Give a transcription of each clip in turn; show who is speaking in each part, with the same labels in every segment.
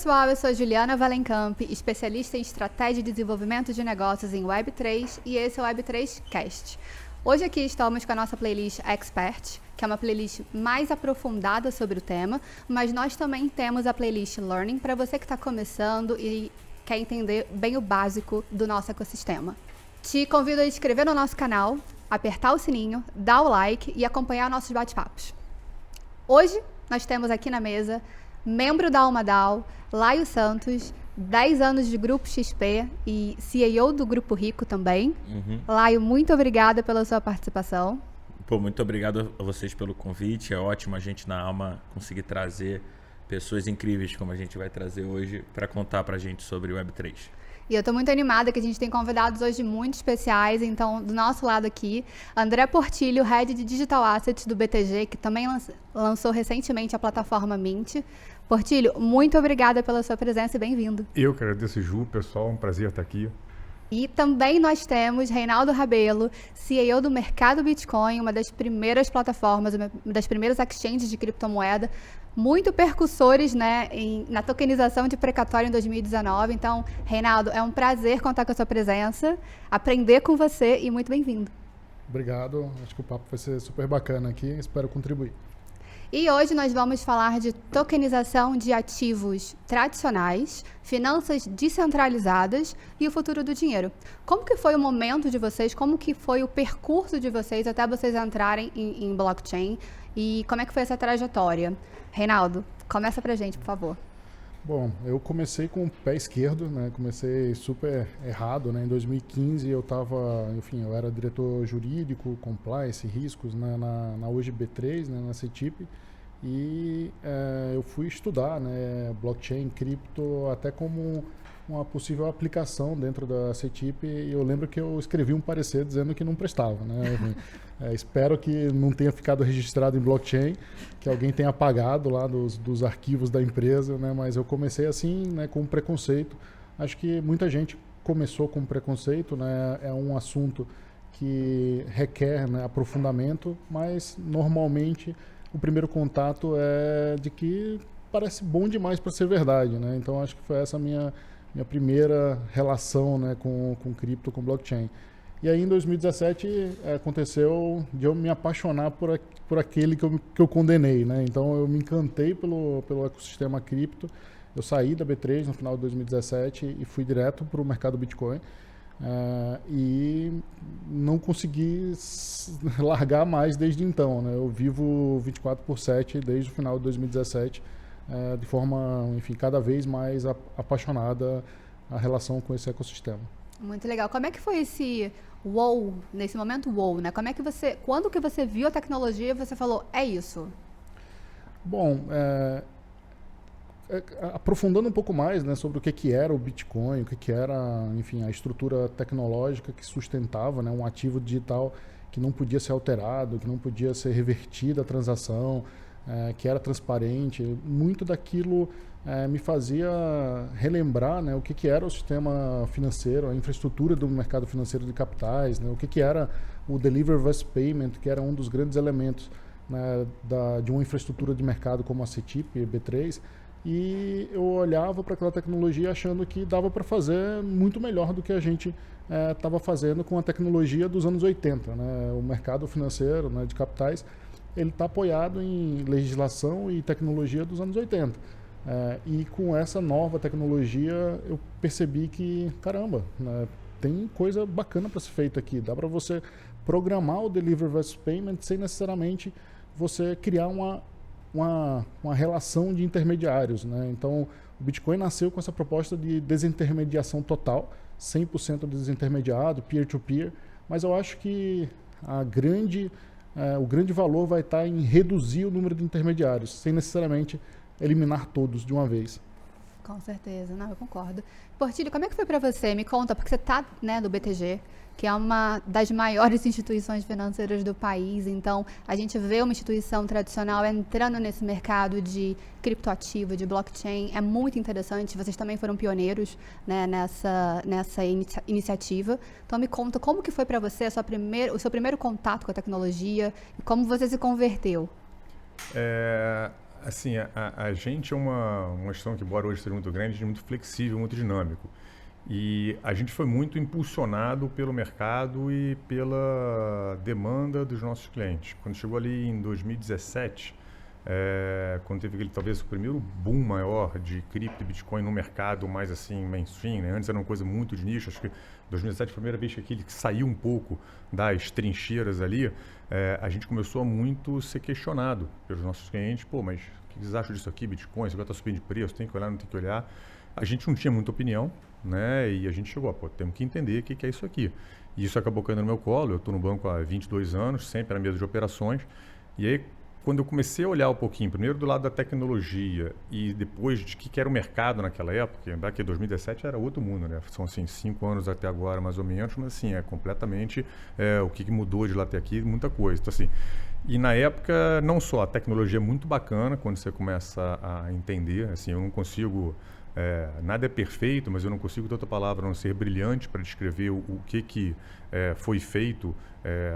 Speaker 1: pessoal, eu sou Juliana Valencamp, especialista em estratégia de desenvolvimento de negócios em Web3 e esse é o Web3 Cast. Hoje aqui estamos com a nossa playlist Expert, que é uma playlist mais aprofundada sobre o tema, mas nós também temos a playlist Learning para você que está começando e quer entender bem o básico do nosso ecossistema. Te convido a inscrever no nosso canal, apertar o sininho, dar o like e acompanhar nossos bate-papos. Hoje nós temos aqui na mesa membro da AlmaDAO, Laio Santos, 10 anos de Grupo XP e CEO do Grupo Rico também. Laio, muito obrigada pela sua participação.
Speaker 2: Pô, muito obrigado a vocês pelo convite. É ótimo a gente na Alma conseguir trazer pessoas incríveis como a gente vai trazer hoje para contar pra gente sobre o Web3.
Speaker 1: E eu estou muito animada que a gente tem convidados hoje muito especiais. Então, do nosso lado aqui, André Portilho, Head de Digital Assets do BTG, que também lançou recentemente a plataforma Mint. Portilho, muito obrigada pela sua presença e bem-vindo.
Speaker 3: Eu que agradeço, Ju, pessoal, um prazer estar aqui.
Speaker 1: E também nós temos Reinaldo Rabelo, CEO do Mercado Bitcoin, uma das primeiras plataformas, uma das primeiras exchanges de criptomoeda, muito percussores, né, na tokenização de precatório em 2019. Então, Reinaldo, é um prazer contar com a sua presença, aprender com você e muito bem-vindo.
Speaker 4: Obrigado, acho que o papo vai ser super bacana aqui, espero contribuir.
Speaker 1: E hoje nós vamos falar de tokenização de ativos tradicionais, finanças descentralizadas e o futuro do dinheiro. Como que foi o momento de vocês, como que foi o percurso de vocês até vocês entrarem em blockchain e como é que foi essa trajetória? Reinaldo, começa pra gente, por favor.
Speaker 4: Bom, eu comecei com o pé esquerdo, né? Comecei super errado, né? Em 2015 eu eu era diretor jurídico, compliance, riscos, né? na hoje B3, né? Na CETIP, e eu fui estudar, né? Blockchain, cripto, até como uma possível aplicação dentro da CETIP, e eu lembro que eu escrevi um parecer dizendo que não prestava, né? Espero que não tenha ficado registrado em blockchain, que alguém tenha apagado lá dos arquivos da empresa, né? Mas eu comecei assim, né, com preconceito. Acho que muita gente começou com preconceito, né? É um assunto que requer, né, aprofundamento, mas normalmente o primeiro contato é de que parece bom demais para ser verdade, né? Então acho que foi essa a minha primeira relação, né, com cripto, com blockchain. E aí em 2017 aconteceu de eu me apaixonar por aquele que eu condenei, né? Então eu me encantei pelo ecossistema cripto. Eu saí da B3 no final de 2017 e fui direto para o mercado Bitcoin. E não consegui largar mais desde então, né? Eu vivo 24/7 desde o final de 2017, de forma, enfim, cada vez mais apaixonada a relação com esse ecossistema.
Speaker 1: Muito legal. Como é que foi esse wow, nesse momento wow, né? Quando que você viu a tecnologia e você falou, é isso?
Speaker 4: Bom, aprofundando um pouco mais, né, sobre o que era o Bitcoin, o que era, enfim, a estrutura tecnológica que sustentava, né, um ativo digital que não podia ser alterado, que não podia ser revertida a transação, que era transparente, muito daquilo me fazia relembrar, né, o que era o sistema financeiro, a infraestrutura do mercado financeiro de capitais, né, o que era o Deliver Versus Payment, que era um dos grandes elementos, né, de uma infraestrutura de mercado como a CETIP e B3, e eu olhava para aquela tecnologia achando que dava para fazer muito melhor do que a gente estava fazendo com a tecnologia dos anos 80. Né? O mercado financeiro, né, de capitais, ele está apoiado em legislação e tecnologia dos anos 80. E com essa nova tecnologia eu percebi que, caramba, né, tem coisa bacana para ser feita aqui. Dá para você programar o Deliver versus Payment sem necessariamente você criar uma relação de intermediários, né? Então, o Bitcoin nasceu com essa proposta de desintermediação total, 100% desintermediado, peer-to-peer, mas eu acho que o grande valor vai estar em reduzir o número de intermediários, sem necessariamente eliminar todos de uma vez.
Speaker 1: Com certeza, não, eu concordo. Portilho, como é que foi para você? Me conta, porque você está, né, no BTG, que é uma das maiores instituições financeiras do país, então a gente vê uma instituição tradicional entrando nesse mercado de criptoativo, de blockchain, é muito interessante, vocês também foram pioneiros, né, nessa iniciativa, então me conta como que foi para você o seu primeiro contato com a tecnologia e como você se converteu.
Speaker 3: Assim, a gente é uma gestão que, embora hoje seja muito grande, a gente é muito flexível, muito dinâmico. E a gente foi muito impulsionado pelo mercado e pela demanda dos nossos clientes. Quando chegou ali em 2017, quando teve aquele, talvez o primeiro boom maior de cripto e Bitcoin no mercado mais assim mainstream, né? Antes era uma coisa muito de nicho, acho que 2017 foi a primeira vez que aquele que saiu um pouco das trincheiras ali, a gente começou a muito ser questionado pelos nossos clientes. Pô, mas o que vocês acham disso aqui, Bitcoin? Isso agora está subindo de preço, tem que olhar, não tem que olhar. A gente não tinha muita opinião, né? E a gente chegou, pô, temos que entender o que é isso aqui. E isso acabou caindo no meu colo. Eu estou no banco há 22 anos, sempre na mesa de operações. E aí, quando eu comecei a olhar um pouquinho, primeiro do lado da tecnologia e depois de que era o mercado naquela época, lembrar que 2017 era outro mundo, né? São assim 5 anos até agora, mais ou menos, mas assim, é completamente o que mudou de lá até aqui, muita coisa. Então, assim, e na época, não só a tecnologia é muito bacana quando você começa a entender, assim, eu não consigo... nada é perfeito, mas eu não consigo ter outra palavra a não ser brilhante para descrever o que foi feito,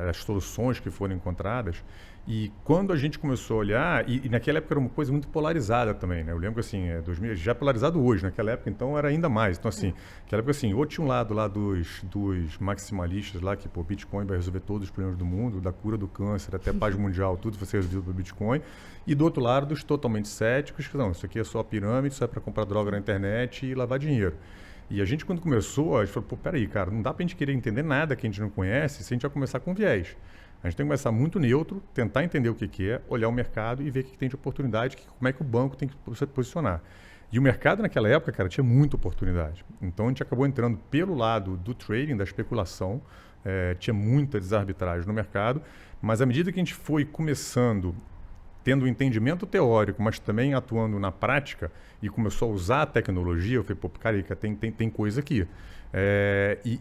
Speaker 3: as soluções que foram encontradas. E quando a gente começou a olhar, e naquela época era uma coisa muito polarizada também, né? Eu lembro que assim, 2000, já polarizado hoje, naquela época então era ainda mais. Então assim, naquela época assim, ou tinha um lado lá dos maximalistas lá, que pô, Bitcoin vai resolver todos os problemas do mundo, da cura do câncer até a paz mundial, tudo vai ser resolvido pelo Bitcoin. E do outro lado, dos totalmente céticos, que não, isso aqui é só pirâmide, isso é para comprar droga na internet e lavar dinheiro. E a gente, quando começou, a gente falou, pô, peraí, cara, não dá pra gente querer entender nada que a gente não conhece se a gente vai começar com viés. A gente tem que começar muito neutro, tentar entender o que é, olhar o mercado e ver o que tem de oportunidade, como é que o banco tem que se posicionar. E o mercado naquela época, cara, tinha muita oportunidade. Então a gente acabou entrando pelo lado do trading, da especulação, tinha muita desarbitragem no mercado, mas à medida que a gente foi começando, tendo um entendimento teórico, mas também atuando na prática, e começou a usar a tecnologia, eu falei, pô, carica, tem coisa aqui.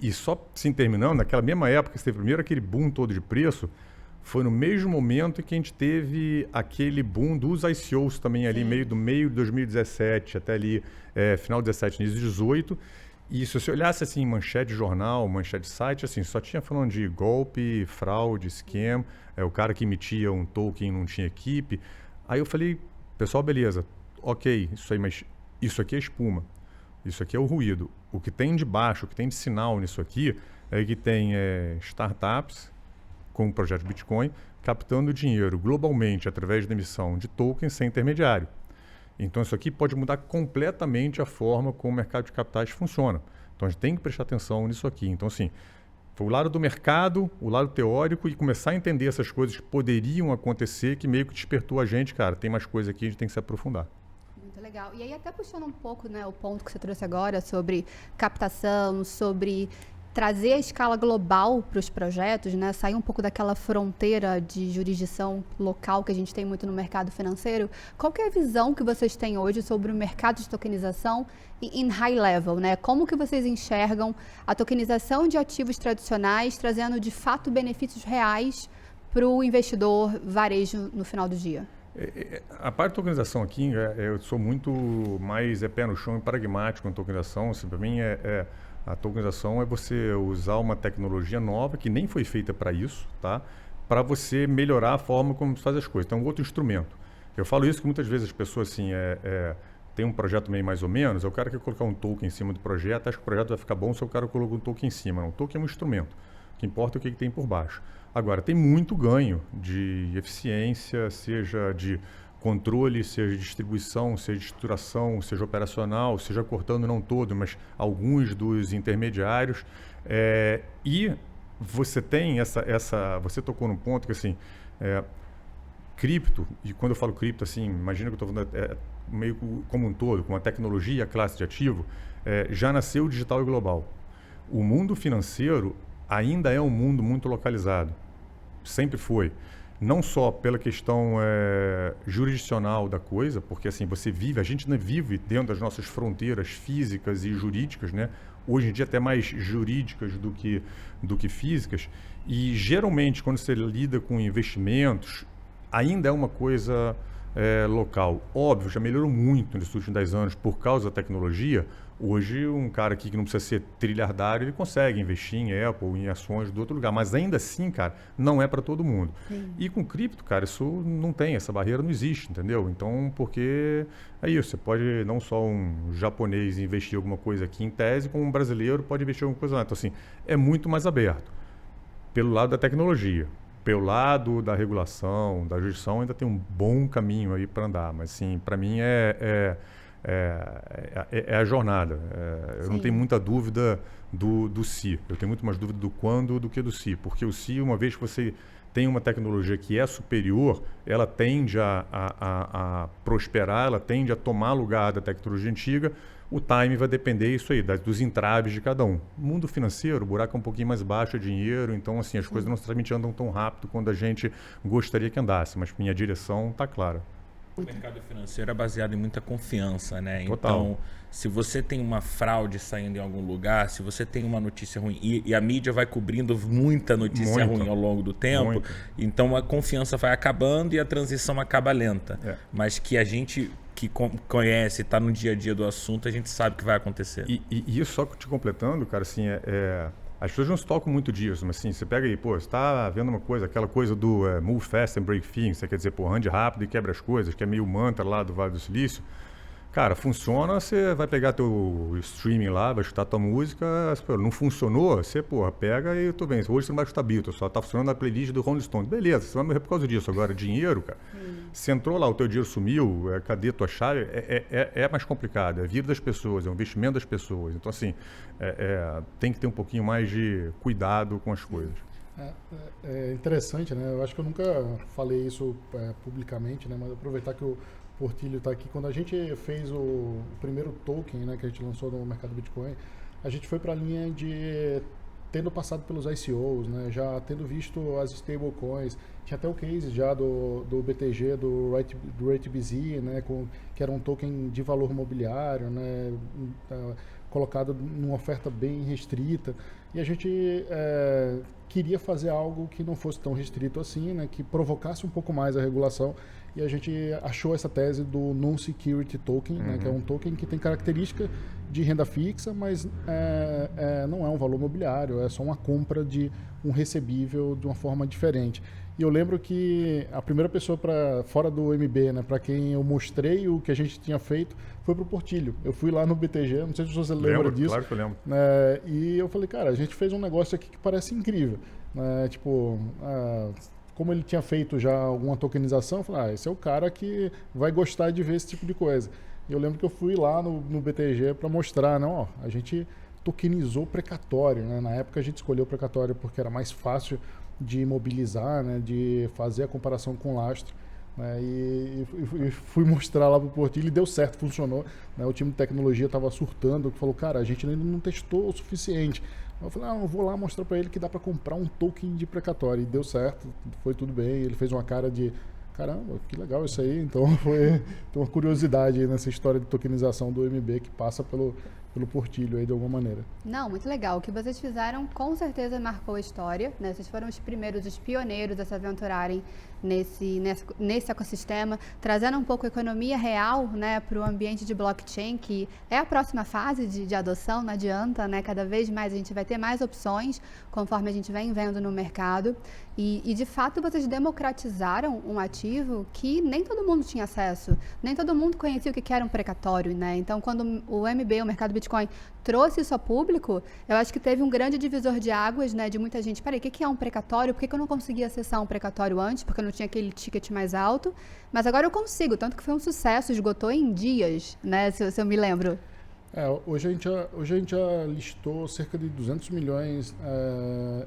Speaker 3: E só se terminando, naquela mesma época, que teve primeiro aquele boom todo de preço, foi no mesmo momento que a gente teve aquele boom dos ICOs também ali, meio de 2017 até ali, final de 17, início de 18. E se você olhasse assim, manchete de jornal, manchete de site, assim, só tinha falando de golpe, fraude, scam, o cara que emitia um token não tinha equipe. Aí eu falei, pessoal, beleza, ok, isso aí, mas isso aqui é espuma. Isso aqui é o ruído. O que tem de baixo, o que tem de sinal nisso aqui, é que tem startups com o projeto Bitcoin captando dinheiro globalmente através da emissão de tokens sem intermediário. Então isso aqui pode mudar completamente a forma como o mercado de capitais funciona. Então a gente tem que prestar atenção nisso aqui. Então assim, foi o lado do mercado, o lado teórico e começar a entender essas coisas que poderiam acontecer que meio que despertou a gente, cara, tem mais coisa aqui, a gente tem que se aprofundar.
Speaker 1: Muito legal. E aí até puxando um pouco, né, o ponto que você trouxe agora sobre captação, sobre trazer a escala global para os projetos, né, sair um pouco daquela fronteira de jurisdição local que a gente tem muito no mercado financeiro. Qual que é a visão que vocês têm hoje sobre o mercado de tokenização em high level, né? Como que vocês enxergam a tokenização de ativos tradicionais trazendo de fato benefícios reais para o investidor varejo no final do dia?
Speaker 3: A parte de tokenização aqui, eu sou muito mais pé no chão e pragmático em tokenização. Assim, para mim, a tokenização é você usar uma tecnologia nova que nem foi feita para isso, tá? Para você melhorar a forma como você faz as coisas. Então, outro instrumento. Eu falo isso que muitas vezes as pessoas assim, tem um projeto meio mais ou menos, o cara quer colocar um token em cima do projeto, acha que o projeto vai ficar bom se o cara coloca um token em cima. Não, o token é um instrumento. O que importa é o que tem por baixo. Agora, tem muito ganho de eficiência, seja de controle, seja de distribuição, seja de estruturação, seja operacional, seja cortando não todo, mas alguns dos intermediários. E você tem você tocou num ponto que assim, cripto, e quando eu falo cripto, assim, imagina que eu estou falando meio como um todo, com a tecnologia, a classe de ativo, já nasceu digital e global. O mundo financeiro ainda é um mundo muito localizado. Sempre foi. Não só pela questão jurisdicional da coisa, porque assim, a gente não vive dentro das nossas fronteiras físicas e jurídicas, né? Hoje em dia até mais jurídicas do que físicas, e geralmente quando você lida com investimentos, ainda é uma coisa local. Óbvio, já melhorou muito nos últimos 10 anos por causa da tecnologia, Hoje, um cara aqui que não precisa ser trilhardário, ele consegue investir em Apple, em ações do outro lugar. Mas ainda assim, cara, não é para todo mundo.
Speaker 1: Sim.
Speaker 3: E com cripto, cara, isso não tem, essa barreira não existe, entendeu? Então, porque é isso, você pode, não só um japonês investir alguma coisa aqui em tese, como um brasileiro pode investir alguma coisa lá. Então, assim, é muito mais aberto. Pelo lado da tecnologia. Pelo lado da regulação, da jurisdição, ainda tem um bom caminho aí para andar. Mas, assim, para mim é a jornada. Eu não tenho muita dúvida do se. Eu tenho muito mais dúvida do quando do que do se. Porque o se, uma vez que você tem uma tecnologia que é superior, ela tende a prosperar, ela tende a tomar lugar da tecnologia antiga. O time vai depender isso aí, dos entraves de cada um. No mundo financeiro, o buraco é um pouquinho mais baixo, é dinheiro, então assim, as coisas não necessariamente andam tão rápido quando a gente gostaria que andasse, mas minha direção está clara.
Speaker 2: O mercado financeiro é baseado em muita confiança, né?
Speaker 3: Total.
Speaker 2: Então, se você tem uma fraude saindo em algum lugar, se você tem uma notícia ruim, e a mídia vai cobrindo muita notícia ruim ao longo do tempo, então a confiança vai acabando e a transição acaba lenta. Mas que a gente que conhece, está no dia a dia do assunto, a gente sabe que vai acontecer.
Speaker 3: E isso só te completando, cara, assim, as pessoas não se tocam muito disso, mas assim, você pega aí, pô, você está vendo uma coisa, aquela coisa do move fast and break things, quer dizer, pô, ande rápido e quebra as coisas, que é meio mantra lá do Vale do Silício. Cara, funciona, você vai pegar teu streaming lá, vai escutar tua música, não funcionou, você, porra, pega e tô bem. Hoje você não vai escutar Beatles, só tá funcionando a playlist do Rolling Stone. Beleza, você vai morrer por causa disso. Agora, dinheiro, cara, você entrou lá, o teu dinheiro sumiu, cadê tua chave? É mais complicado, é a vida das pessoas, é o investimento das pessoas. Então, assim, tem que ter um pouquinho mais de cuidado com as coisas.
Speaker 4: É interessante, né? Eu acho que eu nunca falei isso publicamente, né? Mas aproveitar que o Portilho está aqui. Quando a gente fez o primeiro token, né, que a gente lançou no mercado Bitcoin, a gente foi para a linha de tendo passado pelos ICOs, né, já tendo visto as stablecoins, tinha até o case já do BTG, do RateBZ, né, que era um token de valor mobiliário, né, colocado numa oferta bem restrita, e a gente queria fazer algo que não fosse tão restrito assim, né, que provocasse um pouco mais a regulação, e a gente achou essa tese do Non-Security Token, né, que é um token que tem característica de renda fixa, mas não é um valor mobiliário, é só uma compra de um recebível de uma forma diferente. E eu lembro que a primeira pessoa fora do MB, né, para quem eu mostrei o que a gente tinha feito, foi para o Portilho. Eu fui lá no BTG, não sei se você lembra disso.
Speaker 3: Claro que eu lembro.
Speaker 4: E eu falei, cara, a gente fez um negócio aqui que parece incrível. Como ele tinha feito já alguma tokenização, eu falei, esse é o cara que vai gostar de ver esse tipo de coisa. E eu lembro que eu fui lá no BTG para mostrar, a gente tokenizou precatório, né? Na época a gente escolheu o precatório porque era mais fácil de mobilizar, né? De fazer a comparação com lastro. Né? E fui mostrar lá pro Portilho e deu certo, funcionou. Né? O time de tecnologia estava surtando, falou, cara, a gente ainda não testou o suficiente. Eu falei, eu vou lá mostrar para ele que dá para comprar um token de precatório. E deu certo, foi tudo bem. Ele fez uma cara de, caramba, que legal isso aí. Então tem uma curiosidade aí nessa história de tokenização do MB que passa pelo Portilho aí de alguma maneira.
Speaker 1: Não, muito legal. O que vocês fizeram com certeza marcou a história, né? Vocês foram os primeiros, os pioneiros a se aventurarem nesse ecossistema, trazendo um pouco a economia real, né, para o ambiente de blockchain, que é a próxima fase de adoção, não adianta, né? Cada vez mais a gente vai ter mais opções conforme a gente vem vendo no mercado. E de fato vocês democratizaram um ativo que nem todo mundo tinha acesso, nem todo mundo conhecia o que era um precatório, né? Então quando o MB, o mercado Bitcoin, trouxe isso a público, eu acho que teve um grande divisor de águas, né, de muita gente. Peraí, o que é um precatório? Por que eu não conseguia acessar um precatório antes? Porque eu não tinha aquele ticket mais alto. Mas agora eu consigo, tanto que foi um sucesso, esgotou em dias, né, se eu me lembro.
Speaker 4: Hoje a gente já listou cerca de 200 milhões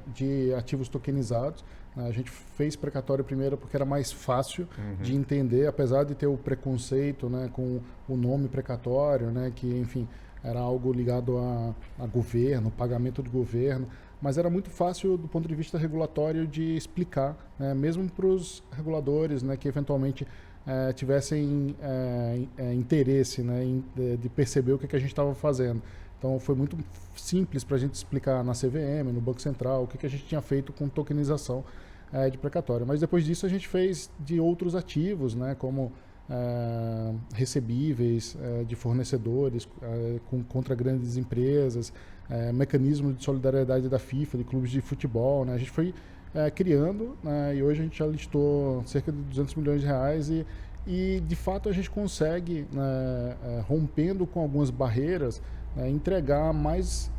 Speaker 4: de ativos tokenizados. A gente fez precatório primeiro porque era mais fácil de entender, apesar de ter o preconceito, né, com o nome precatório, né, que, enfim, era algo ligado a governo, pagamento de governo, mas era muito fácil do ponto de vista regulatório de explicar, né, mesmo para os reguladores, né, que eventualmente tivessem interesse, né, de perceber o que a gente estava fazendo. Então foi muito simples para a gente explicar na CVM, no Banco Central, o que a gente tinha feito com tokenização de precatório. Mas depois disso a gente fez de outros ativos, né, como recebíveis de fornecedores contra grandes empresas, mecanismo de solidariedade da FIFA, de clubes de futebol, né? A gente foi criando, né? E hoje a gente já listou cerca de 200 milhões de reais e de fato a gente consegue, rompendo com algumas barreiras, entregar mais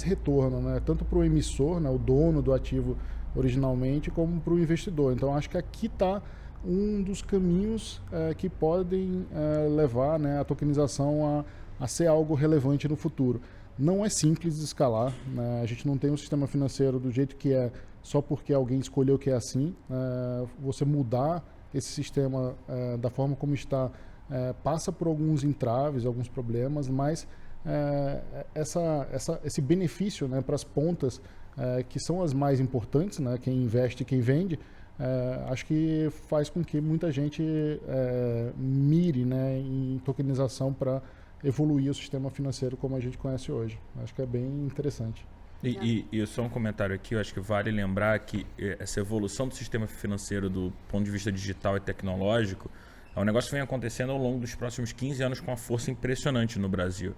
Speaker 4: retorno, né? Tanto para o emissor, né? O dono do ativo originalmente, como para o investidor. Então acho que aqui está um dos caminhos que podem levar, né, a tokenização a ser algo relevante no futuro. Não é simples de escalar, né? A gente não tem um sistema financeiro do jeito que é só porque alguém escolheu que é assim. Você mudar esse sistema da forma como está passa por alguns entraves, alguns problemas, mas esse benefício, né, para as pontas que são as mais importantes, né, quem investe e quem vende, acho que faz com que muita gente mire, né, em tokenização para evoluir o sistema financeiro como a gente conhece hoje. Acho que é bem interessante.
Speaker 2: E só um comentário aqui, eu acho que vale lembrar que essa evolução do sistema financeiro do ponto de vista digital e tecnológico é um negócio que vem acontecendo ao longo dos próximos 15 anos com uma força impressionante no Brasil.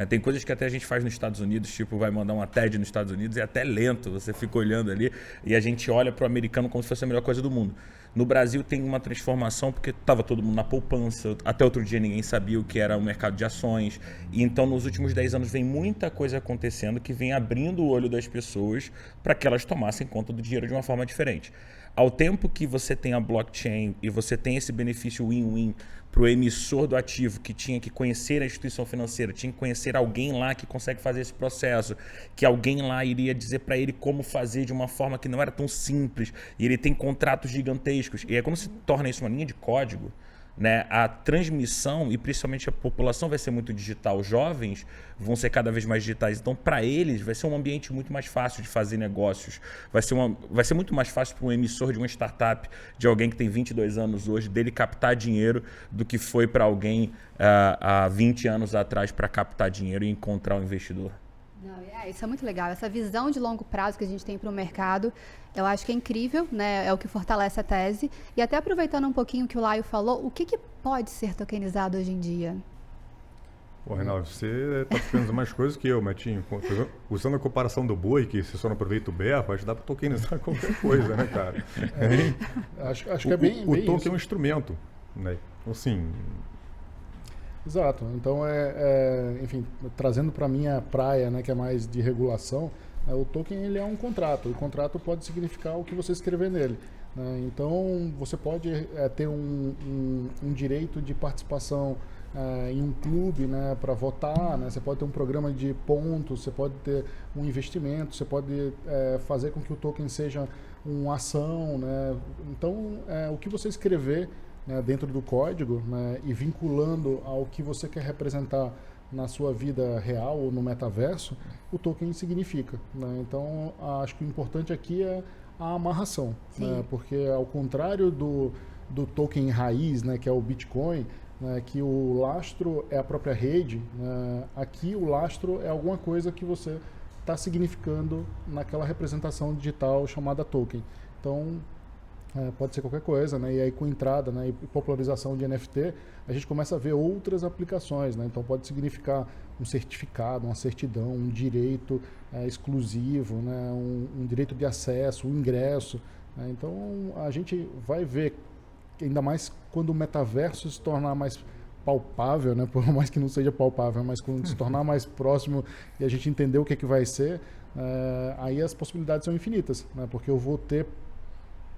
Speaker 2: Tem coisas que até a gente faz nos Estados Unidos, tipo vai mandar uma TED nos Estados Unidos, é até lento, você fica olhando ali e a gente olha para o americano como se fosse a melhor coisa do mundo. No Brasil tem uma transformação porque estava todo mundo na poupança, até outro dia ninguém sabia o que era o mercado de ações, e então nos últimos 10 anos vem muita coisa acontecendo que vem abrindo o olho das pessoas para que elas tomassem conta do dinheiro de uma forma diferente. Ao tempo que você tem a blockchain e você tem esse benefício win-win para o emissor do ativo, que tinha que conhecer a instituição financeira, tinha que conhecer alguém lá que consegue fazer esse processo, que alguém lá iria dizer para ele como fazer de uma forma que não era tão simples, e ele tem contratos gigantescos. E aí quando se torna isso uma linha de código, né, a transmissão, e principalmente a população vai ser muito digital, os jovens vão ser cada vez mais digitais, então para eles vai ser um ambiente muito mais fácil de fazer negócios, vai ser muito mais fácil para um emissor de uma startup, de alguém que tem 22 anos hoje, dele captar dinheiro do que foi para alguém há 20 anos atrás para captar dinheiro e encontrar um investidor.
Speaker 1: Não, isso é muito legal. Essa visão de longo prazo que a gente tem para o mercado, eu acho que é incrível, né? É o que fortalece a tese. E até aproveitando um pouquinho o que o Laio falou, o que pode ser tokenizado hoje em dia?
Speaker 3: Pô, Reinaldo, você está pensando mais coisas que eu, Matinho. Usando a comparação do boi, que você só não aproveita o berro, acho que dá para tokenizar qualquer coisa, né, cara?
Speaker 4: Acho que é bem
Speaker 3: o token
Speaker 4: isso.
Speaker 3: é um instrumento, né? Assim...
Speaker 4: Exato. Então, enfim, trazendo para a minha praia, né, que é mais de regulação, o token ele é um contrato. O contrato pode significar o que você escrever nele, né? Então, você pode ter um direito de participação em um clube, né, para votar, né? Você pode ter um programa de pontos, você pode ter um investimento, você pode fazer com que o token seja uma ação, né? Então, o que você escrever, né, dentro do código, né, e vinculando ao que você quer representar na sua vida real ou no metaverso, o token significa, né? Então, acho que o importante aqui é a amarração, né? Porque ao contrário do token raiz, né, que é o Bitcoin, né, que o lastro é a própria rede, né, aqui o lastro é alguma coisa que você está significando naquela representação digital chamada token. Então, pode ser qualquer coisa, né? E aí com entrada, né, e popularização de NFT, a gente começa a ver outras aplicações, né? Então pode significar um certificado, uma certidão, um direito exclusivo, né? Um direito de acesso, um ingresso, né? Então a gente vai ver, ainda mais quando o metaverso se tornar mais palpável, né? Por mais que não seja palpável, mas quando se tornar mais próximo e a gente entender o que é que vai ser, aí as possibilidades são infinitas, né? Porque eu vou ter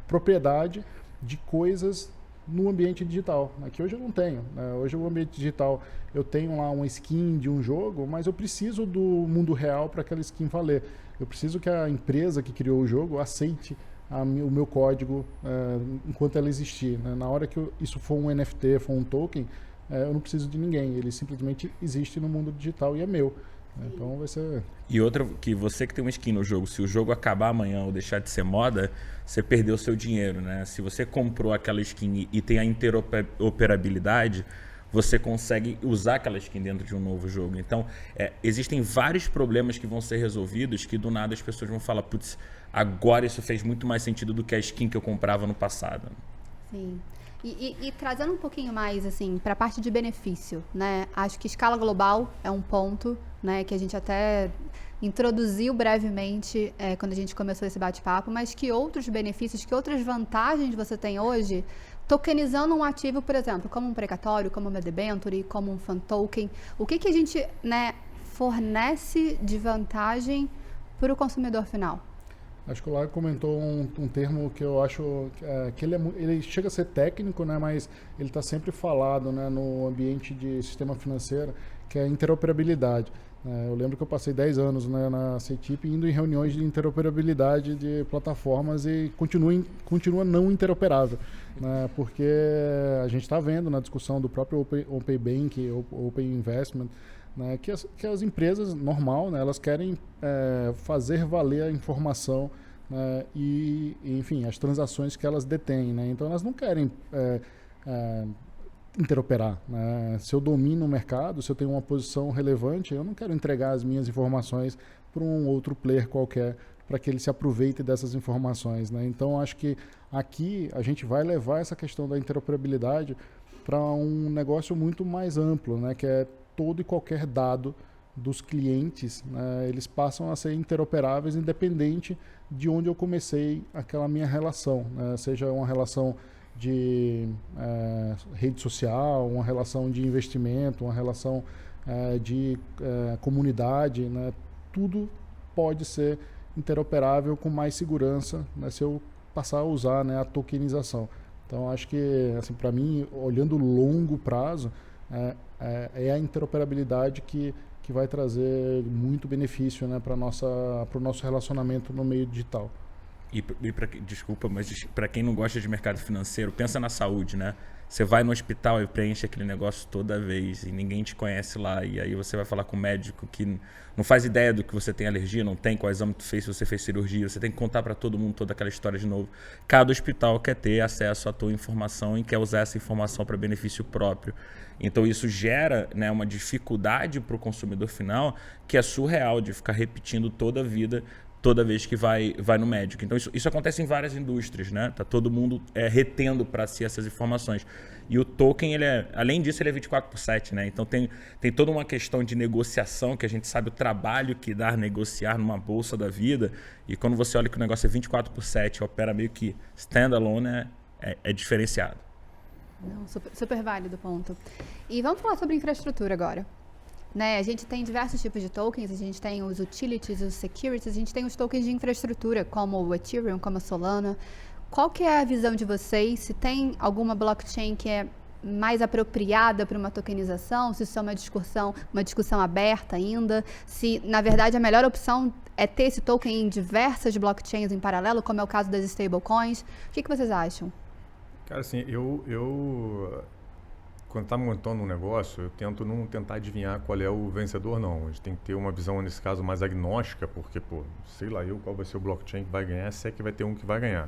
Speaker 4: propriedade de coisas no ambiente digital, que hoje eu não tenho, né? Hoje o ambiente digital, eu tenho lá uma skin de um jogo, mas eu preciso do mundo real para aquela skin valer. Eu preciso que a empresa que criou o jogo aceite o meu código enquanto ela existir, né? Na hora que isso for um NFT, for um token, eu não preciso de ninguém, ele simplesmente existe no mundo digital e é meu. Então vai ser...
Speaker 2: E outra, que você que tem uma skin no jogo, se o jogo acabar amanhã ou deixar de ser moda, você perdeu o seu dinheiro, né? Se você comprou aquela skin e tem a interoperabilidade, você consegue usar aquela skin dentro de um novo jogo. Então, existem vários problemas que vão ser resolvidos que do nada as pessoas vão falar, putz, agora isso fez muito mais sentido do que a skin que eu comprava no passado.
Speaker 1: Sim. E trazendo um pouquinho mais, assim, para a parte de benefício, né? Acho que escala global é um ponto, né? Que a gente até introduziu brevemente quando a gente começou esse bate-papo, mas que outros benefícios, que outras vantagens você tem hoje tokenizando um ativo, por exemplo, como um precatório, como uma debenture, como um fan token. O que a gente, né, fornece de vantagem para o consumidor final?
Speaker 4: Acho que o Lago comentou um termo que eu acho que ele chega a ser técnico, né, mas ele está sempre falado, né, no ambiente de sistema financeiro, que é a interoperabilidade. Eu lembro que eu passei 10 anos, né, na CETIP indo em reuniões de interoperabilidade de plataformas e continua não interoperável, né, porque a gente está vendo na discussão do próprio Open Bank, Open Investment, né, que as empresas, normal, né, elas querem fazer valer a informação, né, e, enfim, as transações que elas detêm. Né, então, elas não querem interoperar. Né. Se eu domino o mercado, se eu tenho uma posição relevante, eu não quero entregar as minhas informações para um outro player qualquer para que ele se aproveite dessas informações. Né. Então, acho que aqui a gente vai levar essa questão da interoperabilidade para um negócio muito mais amplo, né, que é todo e qualquer dado dos clientes, né, eles passam a ser interoperáveis independente de onde eu comecei aquela minha relação, né, seja uma relação de rede social, uma relação de investimento, uma relação de comunidade, né, tudo pode ser interoperável com mais segurança, né, se eu passar a usar, né, a tokenização. Então, acho que, assim, para mim, olhando longo prazo, é a interoperabilidade que vai trazer muito benefício, né, para o nosso relacionamento no meio digital.
Speaker 2: Desculpa, mas para quem não gosta de mercado financeiro, pensa na saúde, né? Você vai no hospital e preenche aquele negócio toda vez e ninguém te conhece lá. E aí você vai falar com o médico que não faz ideia do que você tem alergia, não tem, qual exame tu fez, se você fez cirurgia. Você tem que contar para todo mundo toda aquela história de novo. Cada hospital quer ter acesso à tua informação e quer usar essa informação para benefício próprio. Então isso gera, né, uma dificuldade para o consumidor final que é surreal de ficar repetindo toda a vida, toda vez que vai no médico. Então isso acontece em várias indústrias, né? Tá todo mundo retendo para si essas informações. E o token, além disso, ele é 24/7, né? Então tem toda uma questão de negociação, que a gente sabe o trabalho que dá negociar numa bolsa da vida. E quando você olha que o negócio é 24/7, opera meio que standalone, é diferenciado.
Speaker 1: Não, super válido ponto. E vamos falar sobre infraestrutura agora. Né, a gente tem diversos tipos de tokens, a gente tem os utilities, os securities, a gente tem os tokens de infraestrutura, como o Ethereum, como a Solana. Qual que é a visão de vocês? Se tem alguma blockchain que é mais apropriada para uma tokenização, se isso é uma discussão aberta ainda, se, na verdade, a melhor opção é ter esse token em diversas blockchains em paralelo, como é o caso das stablecoins. O que vocês acham?
Speaker 3: Cara, assim, quando está montando um negócio, eu tento não tentar adivinhar qual é o vencedor, não. A gente tem que ter uma visão, nesse caso, mais agnóstica, porque, sei lá qual vai ser o blockchain que vai ganhar, se é que vai ter um que vai ganhar.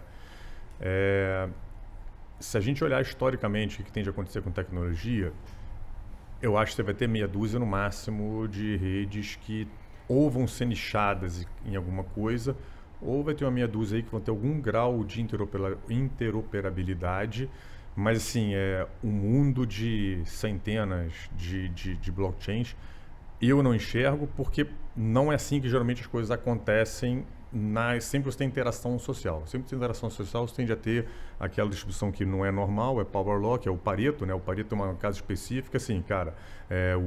Speaker 3: Se a gente olhar historicamente o que tem de acontecer com tecnologia, eu acho que você vai ter meia dúzia, no máximo, de redes que ou vão ser nichadas em alguma coisa, ou vai ter uma meia dúzia aí que vão ter algum grau de interoperabilidade. Mas, assim, um mundo de centenas de blockchains, eu não enxergo, porque não é assim que geralmente as coisas acontecem. Sempre você tem interação social. Sempre tem interação social, você tende a ter aquela distribuição que não é normal, é Power Law, que é o Pareto, né? O Pareto é uma casa específica, assim, cara,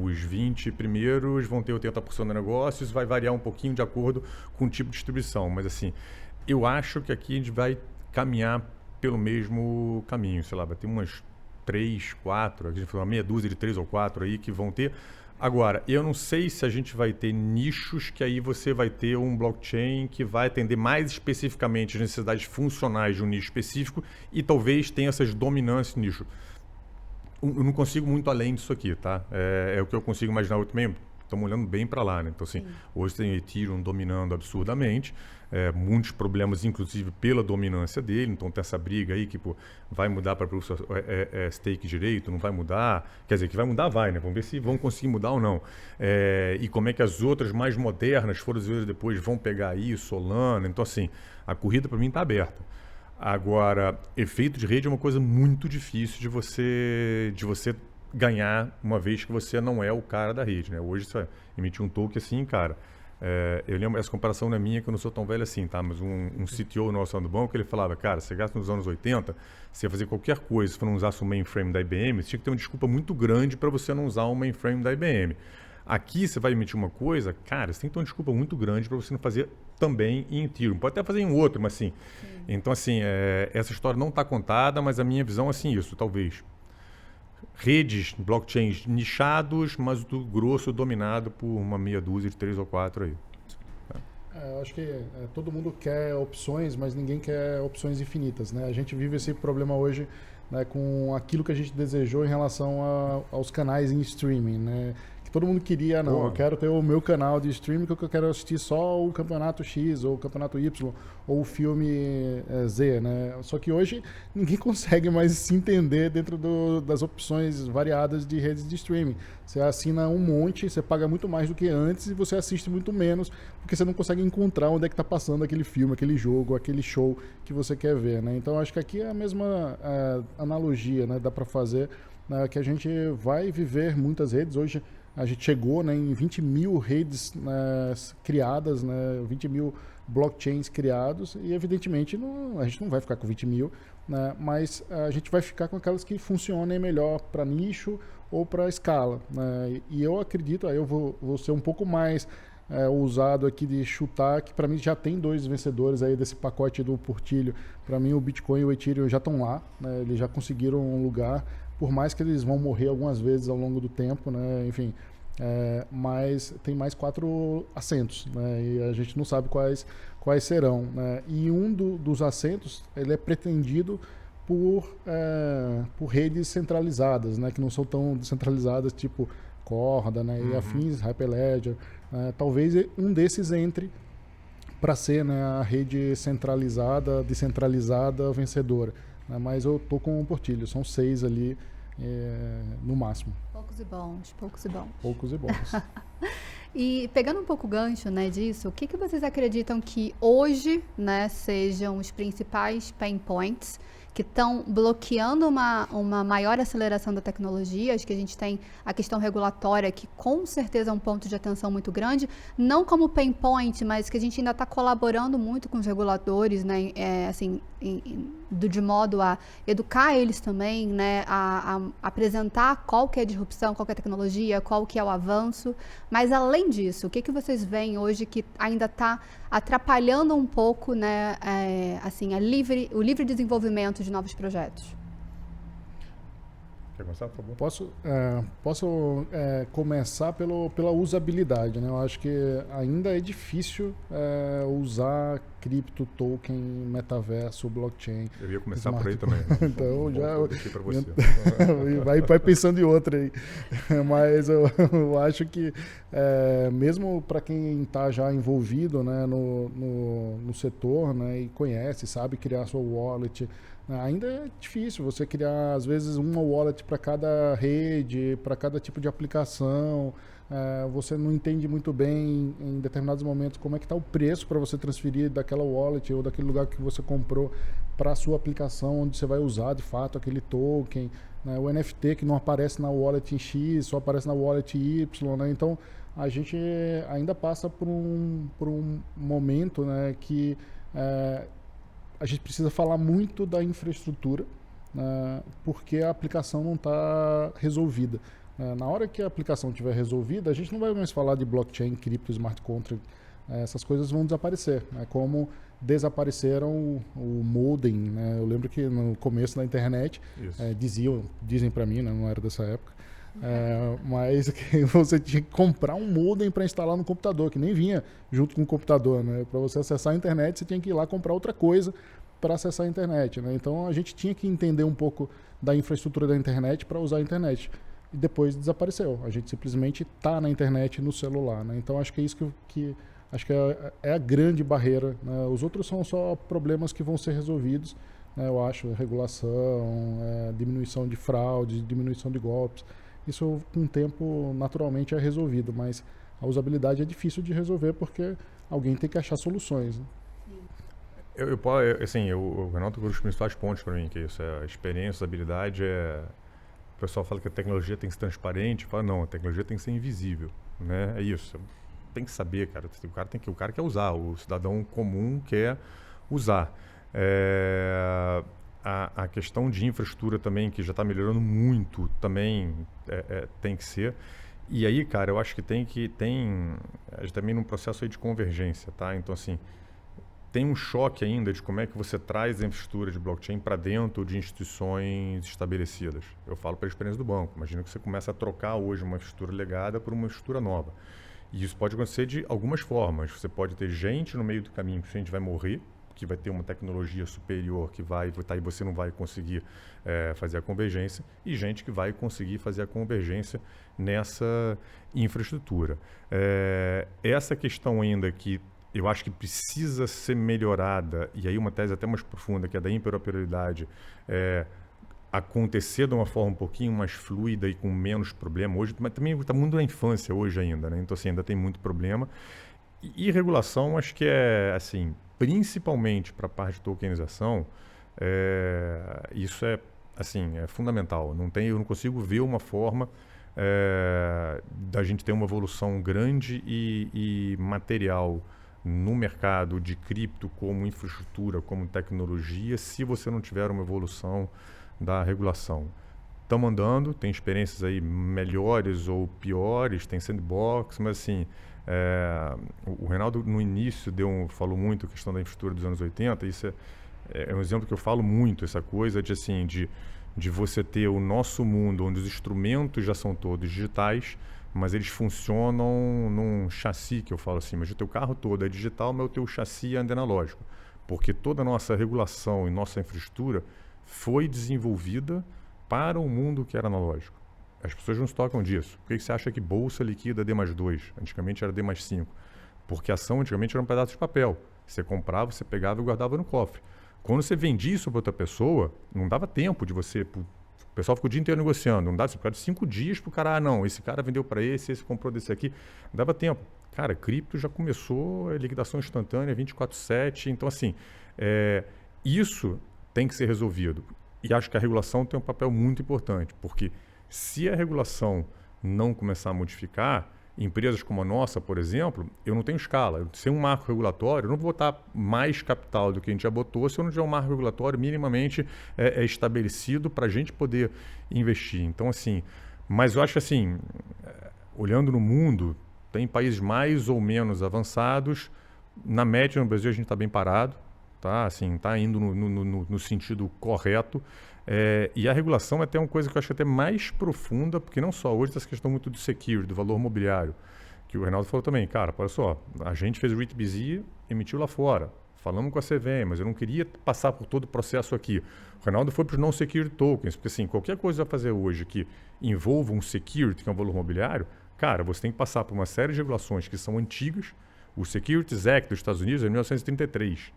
Speaker 3: os 20 primeiros vão ter 80% do negócio, isso vai variar um pouquinho de acordo com o tipo de distribuição. Mas, assim, eu acho que aqui a gente vai caminhar pelo mesmo caminho, sei lá, vai ter umas 3, 4, a gente falou uma meia dúzia de 3 ou 4 aí que vão ter. Agora, eu não sei se a gente vai ter nichos que aí você vai ter um blockchain que vai atender mais especificamente as necessidades funcionais de um nicho específico e talvez tenha essas dominâncias no nicho. Eu não consigo muito além disso aqui, tá? É o que eu consigo imaginar. Eu também estamos olhando bem para lá, né? Então, assim, hoje tem o Ethereum dominando absurdamente, muitos problemas, inclusive, pela dominância dele. Então, tem essa briga aí que vai mudar para stake direito, não vai mudar. Quer dizer, que vai mudar, vai, né? Vamos ver se vão conseguir mudar ou não. E como é que as outras mais modernas, foram depois, vão pegar aí, Solana. Então, assim, a corrida para mim está aberta. Agora, efeito de rede é uma coisa muito difícil de você ganhar, uma vez que você não é o cara da rede, né? Hoje você emitir um token assim, cara. Eu lembro, essa comparação não é minha, que eu não sou tão velho assim, tá? Mas um CTO nosso lá no banco, ele falava, cara, você gasta nos anos 80, você ia fazer qualquer coisa, se você não usasse o mainframe da IBM, você tinha que ter uma desculpa muito grande para você não usar o mainframe da IBM. Aqui você vai emitir uma coisa, cara, você tem que ter uma desculpa muito grande para você não fazer também em Ethereum. Pode até fazer em outro, mas assim. Sim. Então, assim, essa história não está contada, mas a minha visão é assim, isso, talvez. Redes, blockchains nichados, mas do grosso dominado por uma meia dúzia de 3 ou 4 aí.
Speaker 4: Eu acho que todo mundo quer opções, mas ninguém quer opções infinitas, né? A gente vive esse problema hoje, né, com aquilo que a gente desejou em relação aos canais em streaming, né? Que todo mundo queria, não, eu quero ter o meu canal de streaming que eu quero assistir só o campeonato X ou o campeonato Y ou o filme Z, né? Só que hoje ninguém consegue mais se entender dentro das opções variadas de redes de streaming. Você assina um monte, você paga muito mais do que antes e você assiste muito menos porque você não consegue encontrar onde é que está passando aquele filme, aquele jogo, aquele show que você quer ver, né? Então acho que aqui é a mesma analogia, né? Dá para fazer, né? Que a gente vai viver muitas redes hoje. A gente chegou, né, em 20 mil redes, né, criadas, né, 20 mil blockchains criados e, evidentemente, a gente não vai ficar com 20 mil, né, mas a gente vai ficar com aquelas que funcionem melhor para nicho ou para escala. Né, e eu acredito, aí eu vou ser um pouco mais ousado aqui de chutar, que para mim já tem 2 vencedores aí desse pacote do Portilho. Para mim o Bitcoin e o Ethereum já estão lá, né, eles já conseguiram um lugar, por mais que eles vão morrer algumas vezes ao longo do tempo, né, enfim, mas tem mais 4 assentos, né, e a gente não sabe quais serão, né, e um dos assentos ele é pretendido por redes centralizadas, né, que não são tão descentralizadas, tipo Corda, né, e afins, Hyperledger. Talvez um desses entre para ser, né, a rede centralizada, descentralizada, vencedora. Né, mas eu tô com um Portilho, são 6 ali no máximo.
Speaker 1: Poucos e bons, poucos e bons.
Speaker 4: Poucos e bons.
Speaker 1: E pegando um pouco o gancho, né, disso, o que vocês acreditam que hoje, né, sejam os principais pain points que estão bloqueando uma maior aceleração da tecnologia? Acho que a gente tem a questão regulatória, que com certeza é um ponto de atenção muito grande, não como pain point, mas que a gente ainda está colaborando muito com os reguladores, né, assim, de modo a educar eles também, né, a apresentar qual que é a disrupção, qual que é a tecnologia, qual que é o avanço. Mas além disso, o que vocês veem hoje que ainda está atrapalhando um pouco, né, assim, o livre desenvolvimento de novos projetos?
Speaker 3: Quer começar, por favor?
Speaker 4: Posso começar pela usabilidade, né? Eu acho que ainda é difícil usar cripto, token, metaverso, blockchain.
Speaker 3: Eu ia começar por aí também.
Speaker 4: Então já
Speaker 3: deixei para você.
Speaker 4: vai pensando em outra aí. Mas eu acho que mesmo para quem está já envolvido, né, no setor, né, e conhece, sabe criar sua wallet, ainda é difícil você criar, às vezes, uma wallet para cada rede, para cada tipo de aplicação. Você não entende muito bem em determinados momentos como é que está o preço para você transferir daquela wallet ou daquele lugar que você comprou para a sua aplicação, onde você vai usar de fato aquele token, né? O NFT que não aparece na wallet em X, só aparece na wallet Y, né? Então a gente ainda passa por um momento, né, que a gente precisa falar muito da infraestrutura, porque a aplicação não está resolvida. Na hora que a aplicação estiver resolvida, a gente não vai mais falar de blockchain, cripto, smart contract. Essas coisas vão desaparecer, né? Como desapareceram o modem, né? Eu lembro que no começo da internet dizem para mim, né? Não era dessa época, mas que você tinha que comprar um modem para instalar no computador, que nem vinha junto com o computador, né? Para você acessar a internet, você tinha que ir lá comprar outra coisa para acessar a internet, né? Então a gente tinha que entender um pouco da infraestrutura da internet para usar a internet. E depois desapareceu. A gente simplesmente está na internet, no celular, né? Então acho que é isso que acho que é a grande barreira, né? Os outros são só problemas que vão ser resolvidos, né? Eu acho, regulação, diminuição de fraudes, diminuição de golpes. Isso com o tempo naturalmente é resolvido, mas a usabilidade é difícil de resolver porque alguém tem que achar soluções, né?
Speaker 3: O Renato tocou os principais pontos para mim, que é isso, a experiência, a habilidade, o pessoal fala que a tecnologia tem que ser transparente, fala, não, a tecnologia tem que ser invisível, né? É isso, tem que saber, cara, o cara quer usar, o cidadão comum quer usar. A questão de infraestrutura também, que já está melhorando muito, também tem que ser. E aí, cara, eu acho que a gente também num processo aí de convergência, tá? Então, assim, tem um choque ainda de como é que você traz a infraestrutura de blockchain para dentro de instituições estabelecidas. Eu falo pela experiência do banco. Imagina que você começa a trocar hoje uma infraestrutura legada por uma infraestrutura nova. E isso pode acontecer de algumas formas. Você pode ter gente no meio do caminho que a gente vai morrer, que vai ter uma tecnologia superior que vai estar e você não vai conseguir fazer a convergência, e gente que vai conseguir fazer a convergência nessa infraestrutura. Essa questão ainda que eu acho que precisa ser melhorada, e aí uma tese até mais profunda, que é da interoperabilidade, acontecer de uma forma um pouquinho mais fluida e com menos problema hoje, mas também está muito na infância hoje ainda, né? Então, assim, ainda tem muito problema. E regulação, acho que assim, principalmente para a parte de tokenização, isso é fundamental. Eu não consigo ver uma forma da gente ter uma evolução grande e material no mercado de cripto como infraestrutura, como tecnologia, se você não tiver uma evolução da regulação. Estamos andando, tem experiências aí melhores ou piores, tem sandbox, mas assim, o Reinaldo no início falou muito a questão da infraestrutura dos anos 80, isso é um exemplo que eu falo muito, essa coisa de você ter o nosso mundo, onde os instrumentos já são todos digitais, mas eles funcionam num chassi, que eu falo assim, mas o teu carro todo é digital, mas o teu chassi é analógico. Porque toda a nossa regulação e nossa infraestrutura foi desenvolvida para um mundo que era analógico. As pessoas não se tocam disso. Por que você acha que bolsa liquida D+2? Antigamente era D+5. Porque a ação antigamente era um pedaço de papel. Você comprava, você pegava e guardava no cofre. Quando você vendia isso para outra pessoa, não dava tempo de você... O pessoal ficou o dia inteiro negociando. Não dava, você ficava 5 dias para o cara, não, esse cara vendeu para esse comprou desse aqui. Não dava tempo. Cara, cripto já começou, liquidação instantânea, 24/7. Então, assim, isso tem que ser resolvido. E acho que a regulação tem um papel muito importante, porque se a regulação não começar a modificar, empresas como a nossa, por exemplo, eu não tenho escala. Sem um marco regulatório, eu não vou botar mais capital do que a gente já botou se eu não tiver um marco regulatório minimamente estabelecido para a gente poder investir. Então, assim, mas eu acho assim, olhando no mundo, tem países mais ou menos avançados. Na média, no Brasil, a gente está bem parado. Tá, assim, tá indo no sentido correto. E a regulação é até uma coisa que eu acho até mais profunda, porque não só hoje essa questão muito do security, do valor mobiliário, que o Reinaldo falou também. Cara, olha só, a gente fez o REIT-BZ, emitiu lá fora, falamos com a CVM, mas eu não queria passar por todo o processo aqui. O Reinaldo foi para os non-security tokens, porque assim, qualquer coisa que vai fazer hoje que envolva um security, que é um valor mobiliário, cara, você tem que passar por uma série de regulações que são antigas. O Securities Act dos Estados Unidos é de 1933.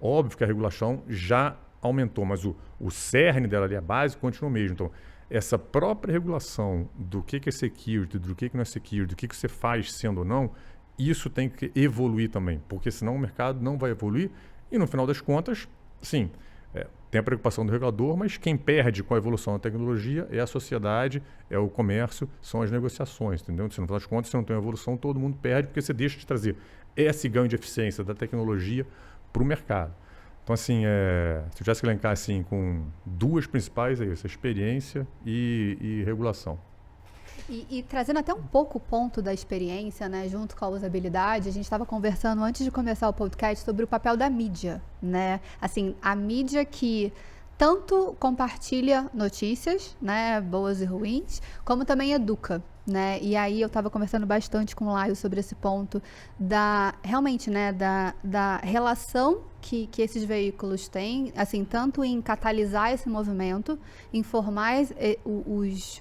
Speaker 3: Óbvio que a regulação já aumentou, mas o cerne dela ali, a base, continua o mesmo. Então, essa própria regulação do que é security, do que não é security, do que você faz sendo ou não, isso tem que evoluir também, porque senão o mercado não vai evoluir e, no final das contas, sim, tem a preocupação do regulador, mas quem perde com a evolução da tecnologia é a sociedade, é o comércio, são as negociações, entendeu? Se no final das contas você não tem uma evolução, todo mundo perde, porque você deixa de trazer esse ganho de eficiência da tecnologia para o mercado. Então, assim, se eu tivesse que elencar assim, com duas principais, é isso, experiência e regulação.
Speaker 1: E trazendo até um pouco o ponto da experiência, né, junto com a usabilidade, a gente estava conversando antes de começar o podcast sobre o papel da mídia, né? Assim, a mídia que tanto compartilha notícias, né, boas e ruins, como também educa, né? E aí eu estava conversando bastante com o Laio sobre esse ponto realmente, né, da relação que esses veículos têm, assim, tanto em catalisar esse movimento, informar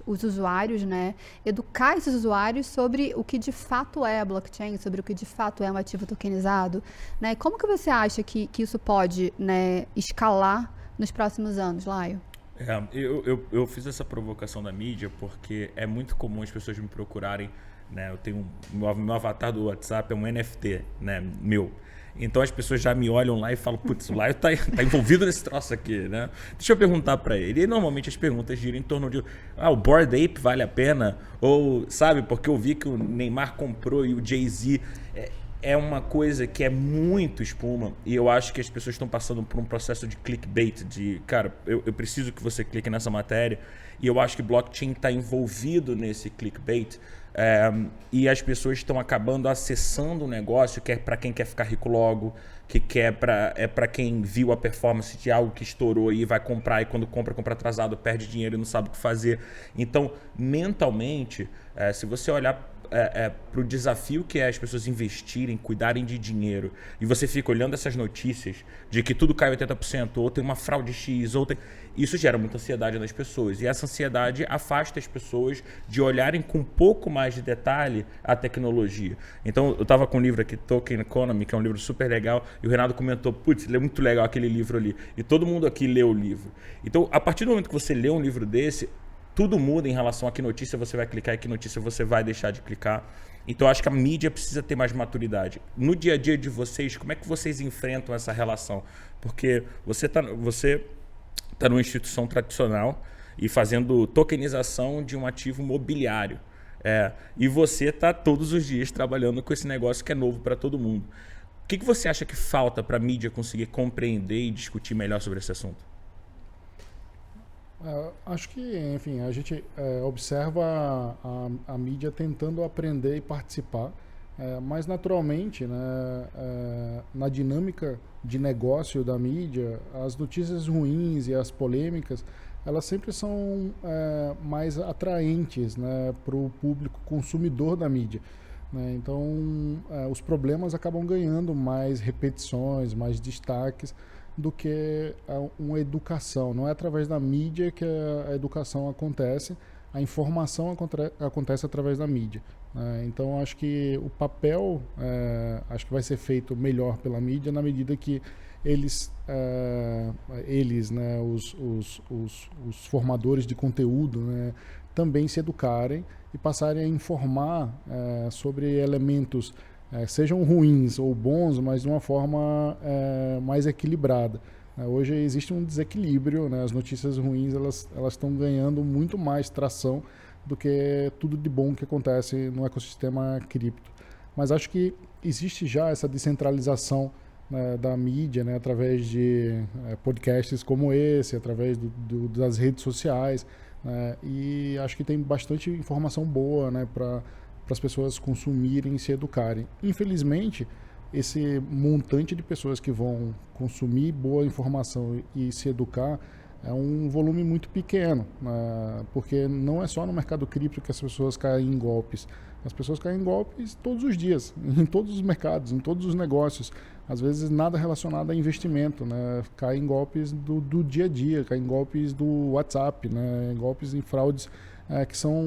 Speaker 1: os usuários, né, educar esses usuários sobre o que de fato é a blockchain, sobre o que de fato é um ativo tokenizado, né? Como que você acha que isso pode, né, escalar nos próximos anos, Laio?
Speaker 2: Eu fiz essa provocação da mídia porque é muito comum as pessoas me procurarem, né? Eu tenho meu avatar do WhatsApp é um NFT, né, meu. Então as pessoas já me olham lá e falam, putz, o Laio tá envolvido nesse troço aqui, né? Deixa eu perguntar para ele. E normalmente as perguntas giram em torno de, o Bored Ape vale a pena? Ou, sabe, porque eu vi que o Neymar comprou e o Jay-Z... É uma coisa que é muito espuma e eu acho que as pessoas estão passando por um processo de clickbait, de, cara, eu preciso que você clique nessa matéria, e eu acho que blockchain está envolvido nesse clickbait, e as pessoas estão acabando acessando o negócio que é para quem quer ficar rico logo, que para quem viu a performance de algo que estourou e vai comprar, e quando compra atrasado, perde dinheiro e não sabe o que fazer. Então, mentalmente, se você olhar para o desafio que é as pessoas investirem, cuidarem de dinheiro, e você fica olhando essas notícias de que tudo cai 80%, ou tem uma fraude X, isso gera muita ansiedade nas pessoas, e essa ansiedade afasta as pessoas de olharem com um pouco mais de detalhe a tecnologia. Então eu estava com um livro aqui, Token Economy, que é um livro super legal, e o Renato comentou, putz, é muito legal aquele livro ali, e todo mundo aqui leu o livro. Então, a partir do momento que você lê um livro desse, tudo muda em relação a que notícia você vai clicar e que notícia você vai deixar de clicar. Então, eu acho que a mídia precisa ter mais maturidade. No dia a dia de vocês, como é que vocês enfrentam essa relação? Porque você tá numa instituição tradicional e fazendo tokenização de um ativo mobiliário. E você está todos os dias trabalhando com esse negócio que é novo para todo mundo. O que você acha que falta para a mídia conseguir compreender e discutir melhor sobre esse assunto?
Speaker 4: Acho que, enfim, a gente observa a mídia tentando aprender e participar, mas naturalmente, né, na dinâmica de negócio da mídia, as notícias ruins e as polêmicas, elas sempre são mais atraentes, né, para o público consumidor da mídia. Né? Então, os problemas acabam ganhando mais repetições, mais destaques, do que uma educação. Não é através da mídia que a educação acontece, a informação acontece através da mídia. Então, acho que o papel acho que vai ser feito melhor pela mídia na medida que eles né, os formadores de conteúdo, né, também se educarem e passarem a informar sobre elementos sejam ruins ou bons, mas de uma forma mais equilibrada. Hoje existe um desequilíbrio, né? As notícias ruins elas estão ganhando muito mais tração do que tudo de bom que acontece no ecossistema cripto. Mas acho que existe já essa descentralização, né, da mídia, né, através de podcasts como esse, através das redes sociais, né, e acho que tem bastante informação boa, né, para as pessoas consumirem e se educarem. Infelizmente, esse montante de pessoas que vão consumir boa informação e se educar é um volume muito pequeno, né? Porque não é só no mercado cripto que as pessoas caem em golpes. As pessoas caem em golpes todos os dias, em todos os mercados, em todos os negócios. Às vezes nada relacionado a investimento, né? Cai em golpes do dia a dia, cai em golpes do WhatsApp, né? Golpes em fraudes que são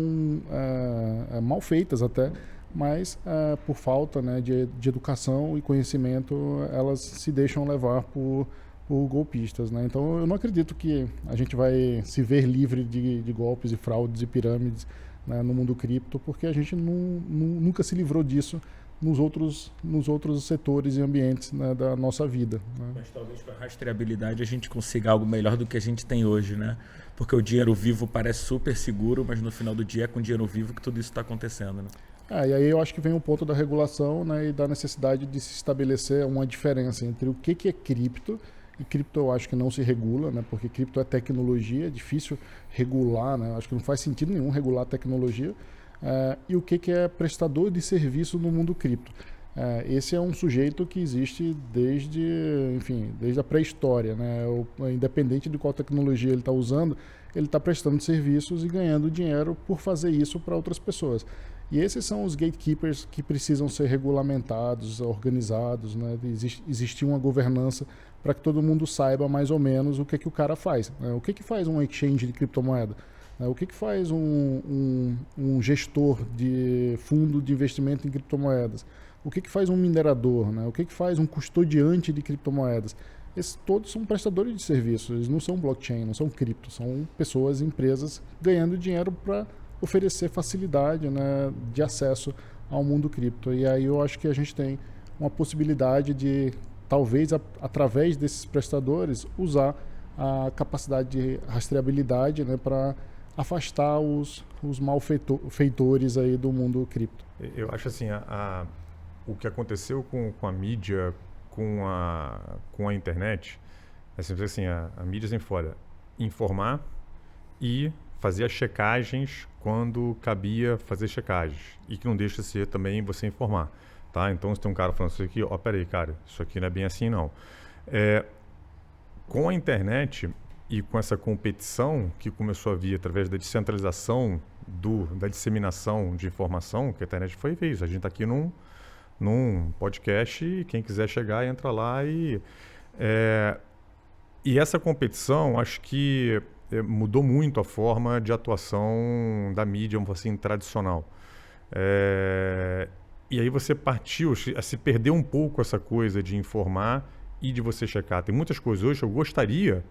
Speaker 4: mal feitas até, mas por falta, né, de educação e conhecimento, elas se deixam levar por golpistas, né? Então eu não acredito que a gente vai se ver livre de golpes e fraudes e pirâmides, né, no mundo cripto, porque a gente nunca se livrou disso nos outros setores e ambientes, né, da nossa vida, né?
Speaker 2: Mas talvez com a rastreabilidade a gente consiga algo melhor do que a gente tem hoje, né? Porque o dinheiro vivo parece super seguro, mas no final do dia é com dinheiro vivo que tudo isso está acontecendo, né?
Speaker 4: E aí eu acho que vem o ponto da regulação, né, e da necessidade de se estabelecer uma diferença entre o que é cripto, e cripto eu acho que não se regula, né, porque cripto é tecnologia, é difícil regular, né, acho que não faz sentido nenhum regular a tecnologia, e o que é prestador de serviço no mundo cripto. Esse é um sujeito que existe desde a pré-história, né? Independente de qual tecnologia ele está usando, ele está prestando serviços e ganhando dinheiro por fazer isso para outras pessoas. E esses são os gatekeepers que precisam ser regulamentados, organizados, né? Existir uma governança para que todo mundo saiba mais ou menos o que o cara faz. O que faz um exchange de criptomoeda? O que faz um gestor de fundo de investimento em criptomoedas? O que faz um minerador, né? O que faz um custodiante de criptomoedas? Esses todos são prestadores de serviços, eles não são blockchain, não são cripto, são pessoas, empresas ganhando dinheiro para oferecer facilidade, né, de acesso ao mundo cripto. E aí eu acho que a gente tem uma possibilidade de, talvez, através desses prestadores, usar a capacidade de rastreabilidade, né, para afastar os malfeitores aí do mundo cripto.
Speaker 3: Eu acho assim, o que aconteceu com a mídia, com a internet, é sempre assim, a mídia sempre fora informar e fazer as checagens quando cabia fazer checagens, e que não deixa de ser também você informar, tá? Então, se tem um cara falando isso aqui, peraí, cara, isso aqui não é bem assim, não. Com a internet e com essa competição que começou a vir através da descentralização, da disseminação de informação, que a internet fez. A gente está aqui num podcast e quem quiser chegar, entra lá. E essa competição, acho que mudou muito a forma de atuação da mídia, assim, tradicional. E aí você partiu a se perder um pouco essa coisa de informar e de você checar. Tem muitas coisas hoje que eu gostaria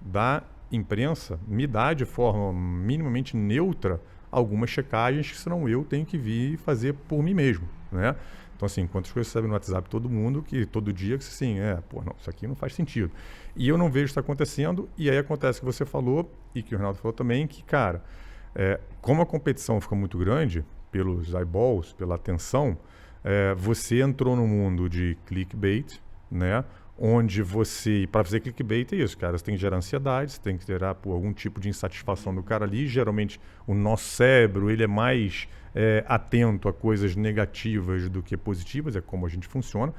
Speaker 3: da imprensa me dar de forma minimamente neutra algumas checagens que senão eu tenho que vir fazer por mim mesmo, né? Então, assim, quantas coisas você sabe no WhatsApp todo mundo, que todo dia que assim, não, isso aqui não faz sentido. E eu não vejo isso acontecendo, e aí acontece o que você falou, e que o Renato falou também, que, cara, como a competição fica muito grande, pelos eyeballs, pela atenção, você entrou no mundo de clickbait, né? Onde você, para fazer clickbait é isso, cara, você tem que gerar ansiedade, você tem que gerar algum tipo de insatisfação do cara ali. Geralmente o nosso cérebro, ele é mais atento a coisas negativas do que positivas, é como a gente funciona.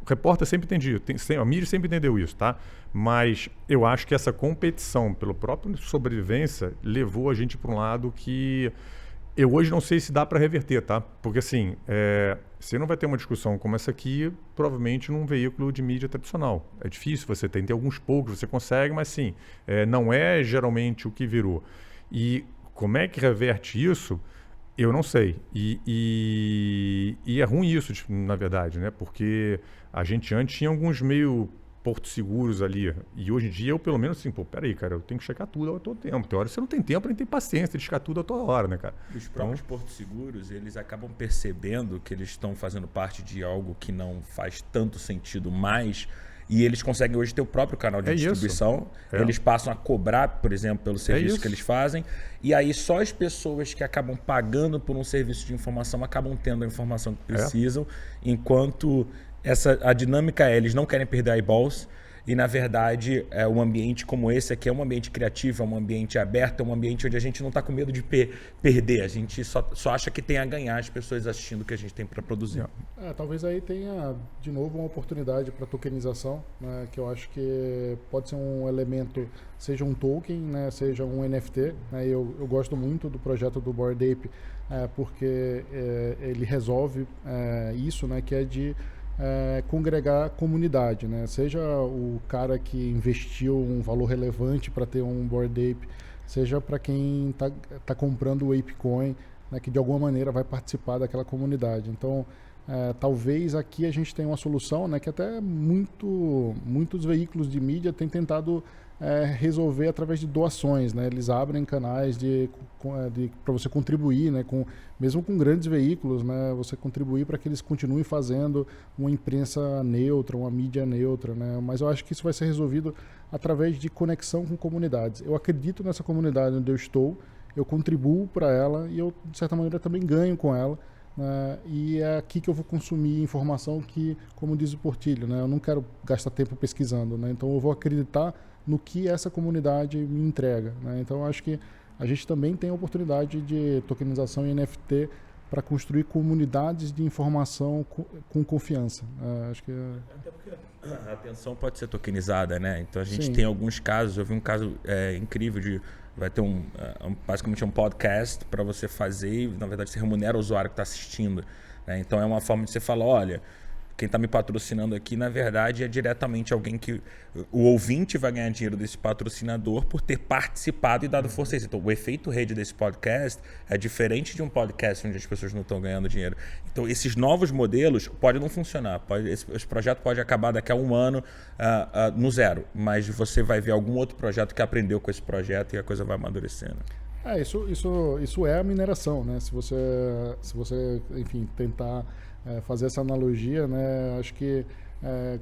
Speaker 3: O repórter sempre entendia, a mídia sempre entendeu isso, tá? Mas eu acho que essa competição pela própria sobrevivência levou a gente para um lado que eu hoje não sei se dá para reverter, tá? Porque assim, você não vai ter uma discussão como essa aqui, provavelmente num veículo de mídia tradicional. É difícil, você tem alguns poucos, você consegue, mas sim, não é geralmente o que virou. E como é que reverte isso? Eu não sei. E é ruim isso, na verdade, né? Porque a gente antes tinha alguns meio portos seguros ali. E hoje em dia eu, pelo menos, assim, peraí, cara, eu tenho que checar tudo ao todo tempo. Tem hora que você não tem tempo, nem tem paciência de checar tudo a toda hora, né, cara?
Speaker 2: Os próprios portos seguros, eles acabam percebendo que eles estão fazendo parte de algo que não faz tanto sentido mais, e eles conseguem hoje ter o próprio canal de distribuição. Eles passam a cobrar, por exemplo, pelo serviço que eles fazem, e aí só as pessoas que acabam pagando por um serviço de informação acabam tendo a informação que precisam, enquanto a dinâmica eles não querem perder eyeballs, e na verdade um ambiente como esse aqui é um ambiente criativo, é um ambiente aberto, é um ambiente onde a gente não está com medo de perder, a gente só acha que tem a ganhar as pessoas assistindo o que a gente tem para produzir.
Speaker 4: Talvez aí tenha de novo uma oportunidade para tokenização, né, que eu acho que pode ser um elemento, seja um token, né, seja um NFT, né, eu gosto muito do projeto do Bored Ape, porque ele resolve isso, né, que é de congregar comunidade, né? Seja o cara que investiu um valor relevante para ter um Bored Ape, seja para quem tá comprando o ApeCoin, né, que de alguma maneira vai participar daquela comunidade. Então, talvez aqui a gente tenha uma solução, né, que até muitos veículos de mídia têm tentado resolver através de doações, né? Eles abrem canais para você contribuir, né? Mesmo com grandes veículos, né? Você contribuir para que eles continuem fazendo uma imprensa neutra, uma mídia neutra, né? Mas eu acho que isso vai ser resolvido através de conexão com comunidades. Eu acredito nessa comunidade onde eu estou, eu contribuo para ela e eu, de certa maneira, também ganho com ela. E é aqui que eu vou consumir informação que, como diz o Portilho, né? Eu não quero gastar tempo pesquisando, né? Então eu vou acreditar no que essa comunidade me entrega, né? Então eu acho que a gente também tem a oportunidade de tokenização em NFT para construir comunidades de informação com confiança. Acho que
Speaker 2: até porque a atenção pode ser tokenizada, né? Então a gente tem alguns casos, eu vi um caso incrível vai ter basicamente um podcast para você fazer e, na verdade, você remunera o usuário que está assistindo, né? Então é uma forma de você falar, olha, quem está me patrocinando aqui, na verdade, é diretamente alguém que o ouvinte vai ganhar dinheiro desse patrocinador por ter participado e dado força a isso. Então, o efeito rede desse podcast é diferente de um podcast onde as pessoas não estão ganhando dinheiro. Então, esses novos modelos podem não funcionar. Esse projeto pode acabar daqui a um ano no zero, mas você vai ver algum outro projeto que aprendeu com esse projeto e a coisa vai amadurecendo.
Speaker 4: Isso é a mineração, né? Se você enfim, tentar fazer essa analogia, né? Acho que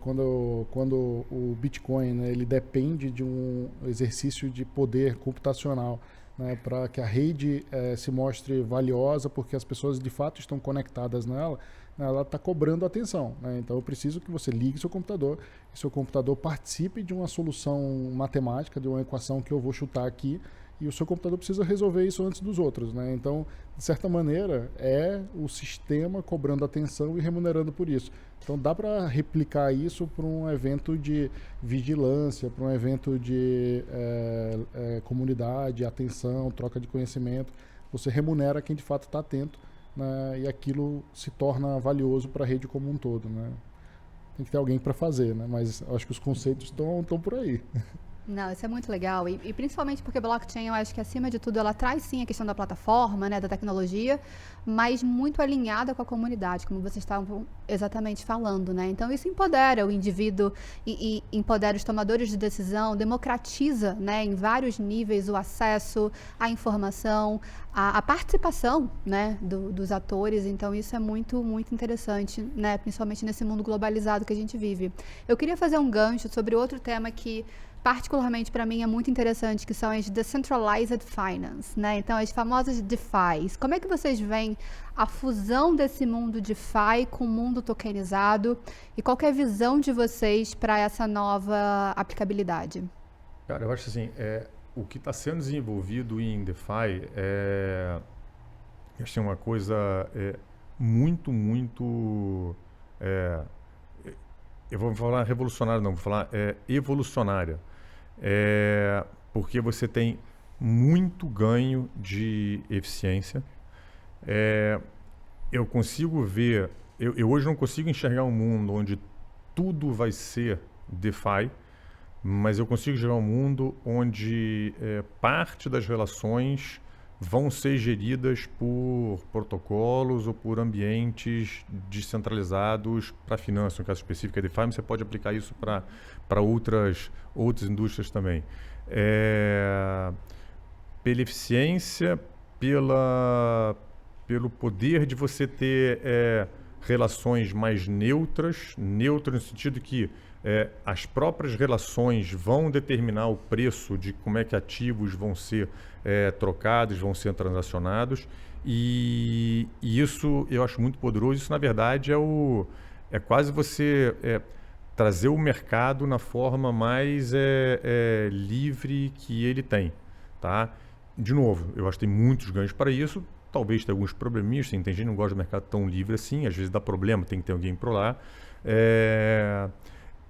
Speaker 4: quando o Bitcoin, né, ele depende de um exercício de poder computacional, né, para que a rede se mostre valiosa, porque as pessoas de fato estão conectadas nela, né, ela está cobrando atenção, né? Então eu preciso que você ligue seu computador, e seu computador participe de uma solução matemática, de uma equação que eu vou chutar aqui, e o seu computador precisa resolver isso antes dos outros, né? Então, de certa maneira, é o sistema cobrando atenção e remunerando por isso. Então, dá para replicar isso para um evento de vigilância, para um evento de comunidade, atenção, troca de conhecimento. Você remunera quem de fato está atento, né? E aquilo se torna valioso para a rede como um todo, né? Tem que ter alguém para fazer, né? Mas acho que os conceitos estão por aí.
Speaker 1: Não, isso é muito legal. E principalmente porque blockchain, eu acho que acima de tudo, ela traz sim a questão da plataforma, né, da tecnologia, mas muito alinhada com a comunidade, como vocês estavam exatamente falando, né? Então isso empodera o indivíduo e empodera os tomadores de decisão, democratiza, né, em vários níveis o acesso à informação, a participação, né, dos atores. Então isso é muito, muito interessante, né, principalmente nesse mundo globalizado que a gente vive. Eu queria fazer um gancho sobre outro tema que particularmente para mim é muito interessante, que são as Decentralized Finance, né? Então, as famosas DeFi. Como é que vocês veem a fusão desse mundo DeFi com o mundo tokenizado e qual que é a visão de vocês para essa nova aplicabilidade?
Speaker 3: Cara, eu acho assim, o que está sendo desenvolvido em DeFi é uma coisa muito, eu vou falar revolucionária, não, vou falar evolucionária. Porque você tem muito ganho de eficiência. Eu consigo ver, eu hoje não consigo enxergar um mundo onde tudo vai ser DeFi, mas eu consigo enxergar um mundo onde parte das relações vão ser geridas por protocolos ou por ambientes descentralizados para finanças, no caso específico é DeFi, mas você pode aplicar isso para outras indústrias também. Pela eficiência, pelo poder de você ter relações mais neutras no sentido que as próprias relações vão determinar o preço de como é que ativos vão ser trocados, vão ser transacionados, e isso eu acho muito poderoso. Isso, na verdade, é quase você trazer o mercado na forma mais livre que ele tem, tá? De novo, eu acho que tem muitos ganhos para isso. Talvez tenha alguns probleminhas, tem gente que não gosta do mercado tão livre assim, às vezes dá problema, tem que ter alguém por lá.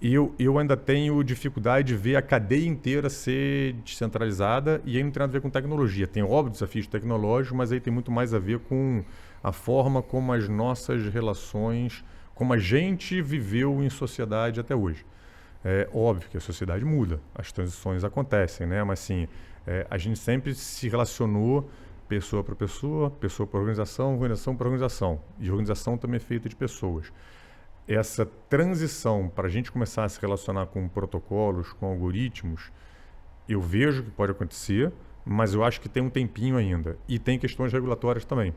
Speaker 3: Eu ainda tenho dificuldade de ver a cadeia inteira ser descentralizada, e aí não tem nada a ver com tecnologia. Tem, óbvio, desafios tecnológicos, mas aí tem muito mais a ver com a forma como as nossas relações, como a gente viveu em sociedade até hoje. É óbvio que a sociedade muda, as transições acontecem, né? Mas assim, a gente sempre se relacionou pessoa para pessoa, pessoa para organização, organização para organização. E organização também é feita de pessoas. Essa transição para a gente começar a se relacionar com protocolos, com algoritmos, eu vejo que pode acontecer, mas eu acho que tem um tempinho ainda. E tem questões regulatórias também,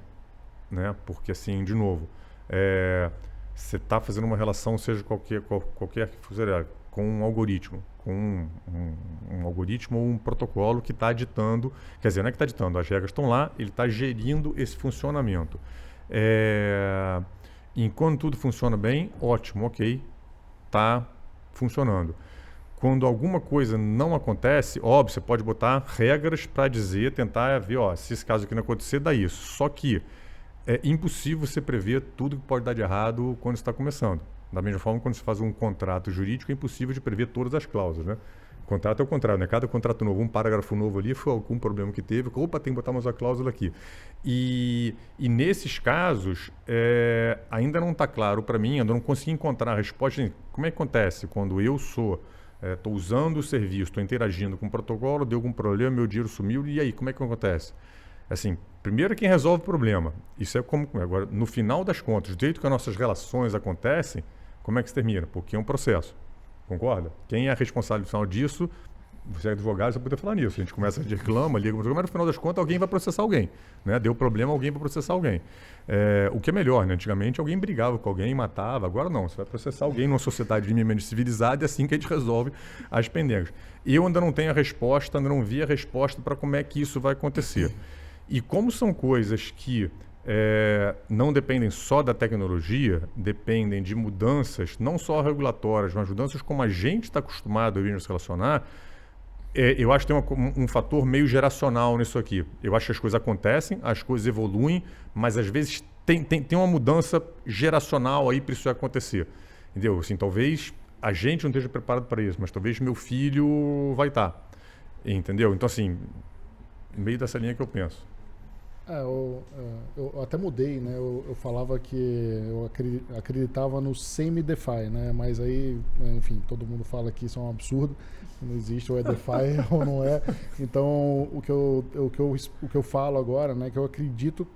Speaker 3: né? Porque, assim, de novo, você está fazendo uma relação, seja qualquer que for, com um algoritmo, com um algoritmo ou um protocolo que está ditando, quer dizer, não é que está ditando, as regras estão lá, ele está gerindo esse funcionamento. Enquanto tudo funciona bem, ótimo, ok, está funcionando. Quando alguma coisa não acontece, óbvio, você pode botar regras para dizer, tentar ver, se esse caso aqui não acontecer, dá isso. Só que é impossível você prever tudo que pode dar de errado quando está começando. Da mesma forma, quando você faz um contrato jurídico, é impossível de prever todas as cláusulas, né? Contrato é o contrato, né? Cada contrato novo, um parágrafo novo ali, foi algum problema que teve, opa, tem que botar mais uma cláusula aqui. E nesses casos, ainda não está claro para mim, ainda não consegui encontrar a resposta. Como é que acontece quando eu estou usando o serviço, estou interagindo com o protocolo, deu algum problema, meu dinheiro sumiu, e aí, como é que acontece? Assim, primeiro quem resolve o problema. Isso é como, agora, no final das contas, do jeito que as nossas relações acontecem, como é que se termina? Porque é um processo. Concorda? Quem é responsável no final disso você é advogado, você pode falar nisso. A gente começa a reclama, liga, mas no final das contas alguém vai processar alguém. Né? Deu problema, alguém vai processar alguém. O que é melhor, né? Antigamente alguém brigava com alguém, matava. Agora não, você vai processar alguém numa sociedade minimamente civilizada e é assim que a gente resolve as pendengas. Eu ainda não tenho a resposta, ainda não vi a resposta para como é que isso vai acontecer. E como são coisas que não dependem só da tecnologia, dependem de mudanças, não só regulatórias, mas mudanças como a gente está acostumado a vir nos relacionar, eu acho que tem um fator meio geracional nisso aqui. Eu acho que as coisas acontecem, as coisas evoluem, mas às vezes tem uma mudança geracional aí para isso acontecer. Entendeu? Assim, talvez a gente não esteja preparado para isso, mas talvez meu filho vai estar. Entendeu? Então, assim, no meio dessa linha que eu penso.
Speaker 4: Eu até mudei, né? Eu falava que eu acreditava no semi-DeFi, né? Mas aí, enfim, todo mundo fala que isso é um absurdo. Não existe, ou é DeFi ou não é. Então, o que eu falo agora, né? Que eu acredito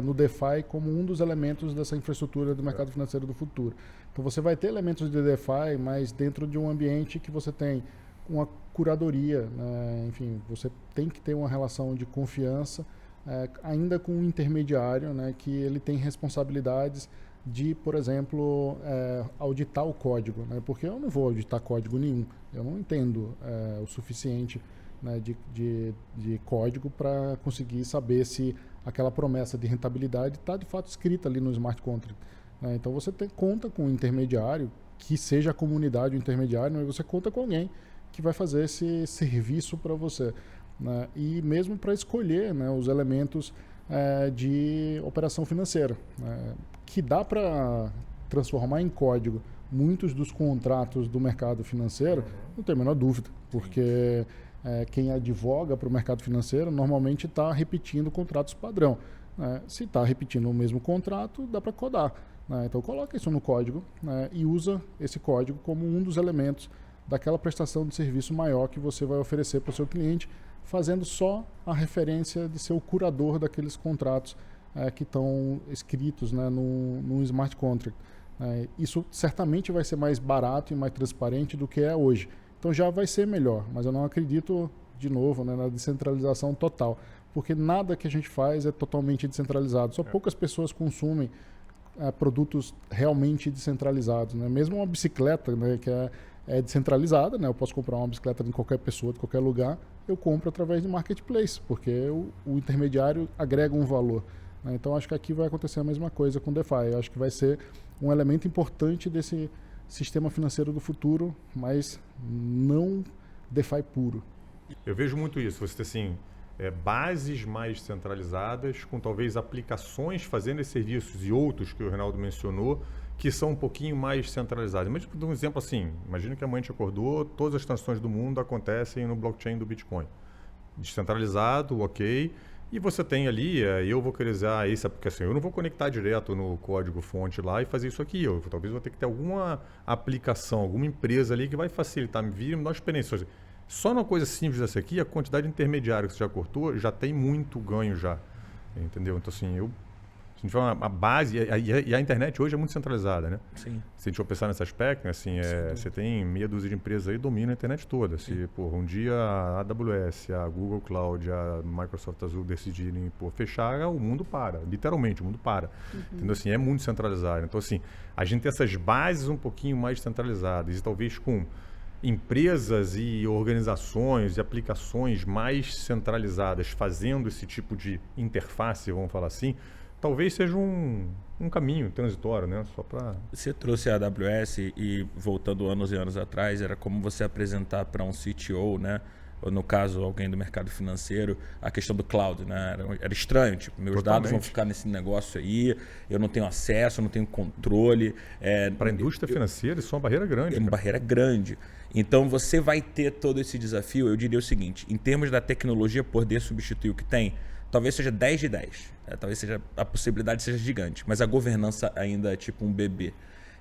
Speaker 4: no DeFi como um dos elementos dessa infraestrutura do mercado financeiro do futuro. Então, você vai ter elementos de DeFi, mas dentro de um ambiente que você tem uma curadoria, né? Enfim, você tem que ter uma relação de confiança, ainda com um intermediário, né, que ele tem responsabilidades de, por exemplo, auditar o código, né, porque eu não vou auditar código nenhum, eu não entendo o suficiente, né, de código para conseguir saber se aquela promessa de rentabilidade está de fato escrita ali no smart contract. Né, então você conta com um intermediário, que seja a comunidade o intermediário, mas você conta com alguém que vai fazer esse serviço para você. Né, e mesmo para escolher, né, os elementos de operação financeira, né, que dá para transformar em código muitos dos contratos do mercado financeiro, não tem a menor dúvida, porque quem advoga para o mercado financeiro normalmente está repetindo contratos padrão. Né, se está repetindo o mesmo contrato, dá para codar. Né, então coloca isso no código, né, e usa esse código como um dos elementos daquela prestação de serviço maior que você vai oferecer para o seu cliente, fazendo só a referência de ser o curador daqueles contratos que estão escritos, né, no smart contract. Isso certamente vai ser mais barato e mais transparente do que é hoje. Então já vai ser melhor, mas eu não acredito, de novo, né, na descentralização total, porque nada que a gente faz é totalmente descentralizado. Só poucas pessoas consumem produtos realmente descentralizados. Né? Mesmo uma bicicleta, né, que é descentralizada, né? Eu posso comprar uma bicicleta de qualquer pessoa, de qualquer lugar, eu compro através de marketplace, porque o intermediário agrega um valor. Né? Então, acho que aqui vai acontecer a mesma coisa com o DeFi. Eu acho que vai ser um elemento importante desse sistema financeiro do futuro, mas não DeFi puro.
Speaker 3: Eu vejo muito isso. Você tem assim, bases mais centralizadas, com talvez aplicações fazendo esses serviços e outros que o Reinaldo mencionou, que são um pouquinho mais centralizados. Mas, por um exemplo assim, imagina que amanhã a gente acordou, todas as transações do mundo acontecem no blockchain do Bitcoin. Descentralizado, ok. E você tem ali, eu vou querer usar isso, porque assim, eu não vou conectar direto no código-fonte lá e fazer isso aqui. Talvez vou ter que ter alguma aplicação, alguma empresa ali que vai facilitar, me dar uma experiência. Só numa coisa simples dessa aqui, a quantidade de intermediário que você já cortou, já tem muito ganho já. Entendeu? Então, assim, se a gente for uma base, e a internet hoje é muito centralizada, né?
Speaker 2: Sim.
Speaker 3: Se a gente for pensar nesse aspecto, assim, você tem meia dúzia de empresas aí que dominam a internet toda. Se, um dia a AWS, a Google Cloud, a Microsoft Azure decidirem fechar, o mundo para. Literalmente, o mundo para. Entendeu? Assim, é muito centralizado. Então, assim, a gente tem essas bases um pouquinho mais centralizadas e talvez com empresas e organizações e aplicações mais centralizadas fazendo esse tipo de interface, vamos falar assim, talvez seja um caminho transitório, né? Só para...
Speaker 2: Você trouxe a AWS e voltando anos e anos atrás, era como você apresentar para um CTO, né? Ou no caso, alguém do mercado financeiro, a questão do cloud, né? Era estranho, tipo, meus dados vão ficar nesse negócio aí, eu não tenho acesso, eu não tenho controle.
Speaker 3: Para a indústria financeira, isso é uma barreira grande.
Speaker 2: É uma barreira grande. Então, você vai ter todo esse desafio, eu diria o seguinte, em termos da tecnologia poder substituir o que tem, talvez seja 10 de 10. Talvez a possibilidade seja gigante, mas a governança ainda é tipo um bebê.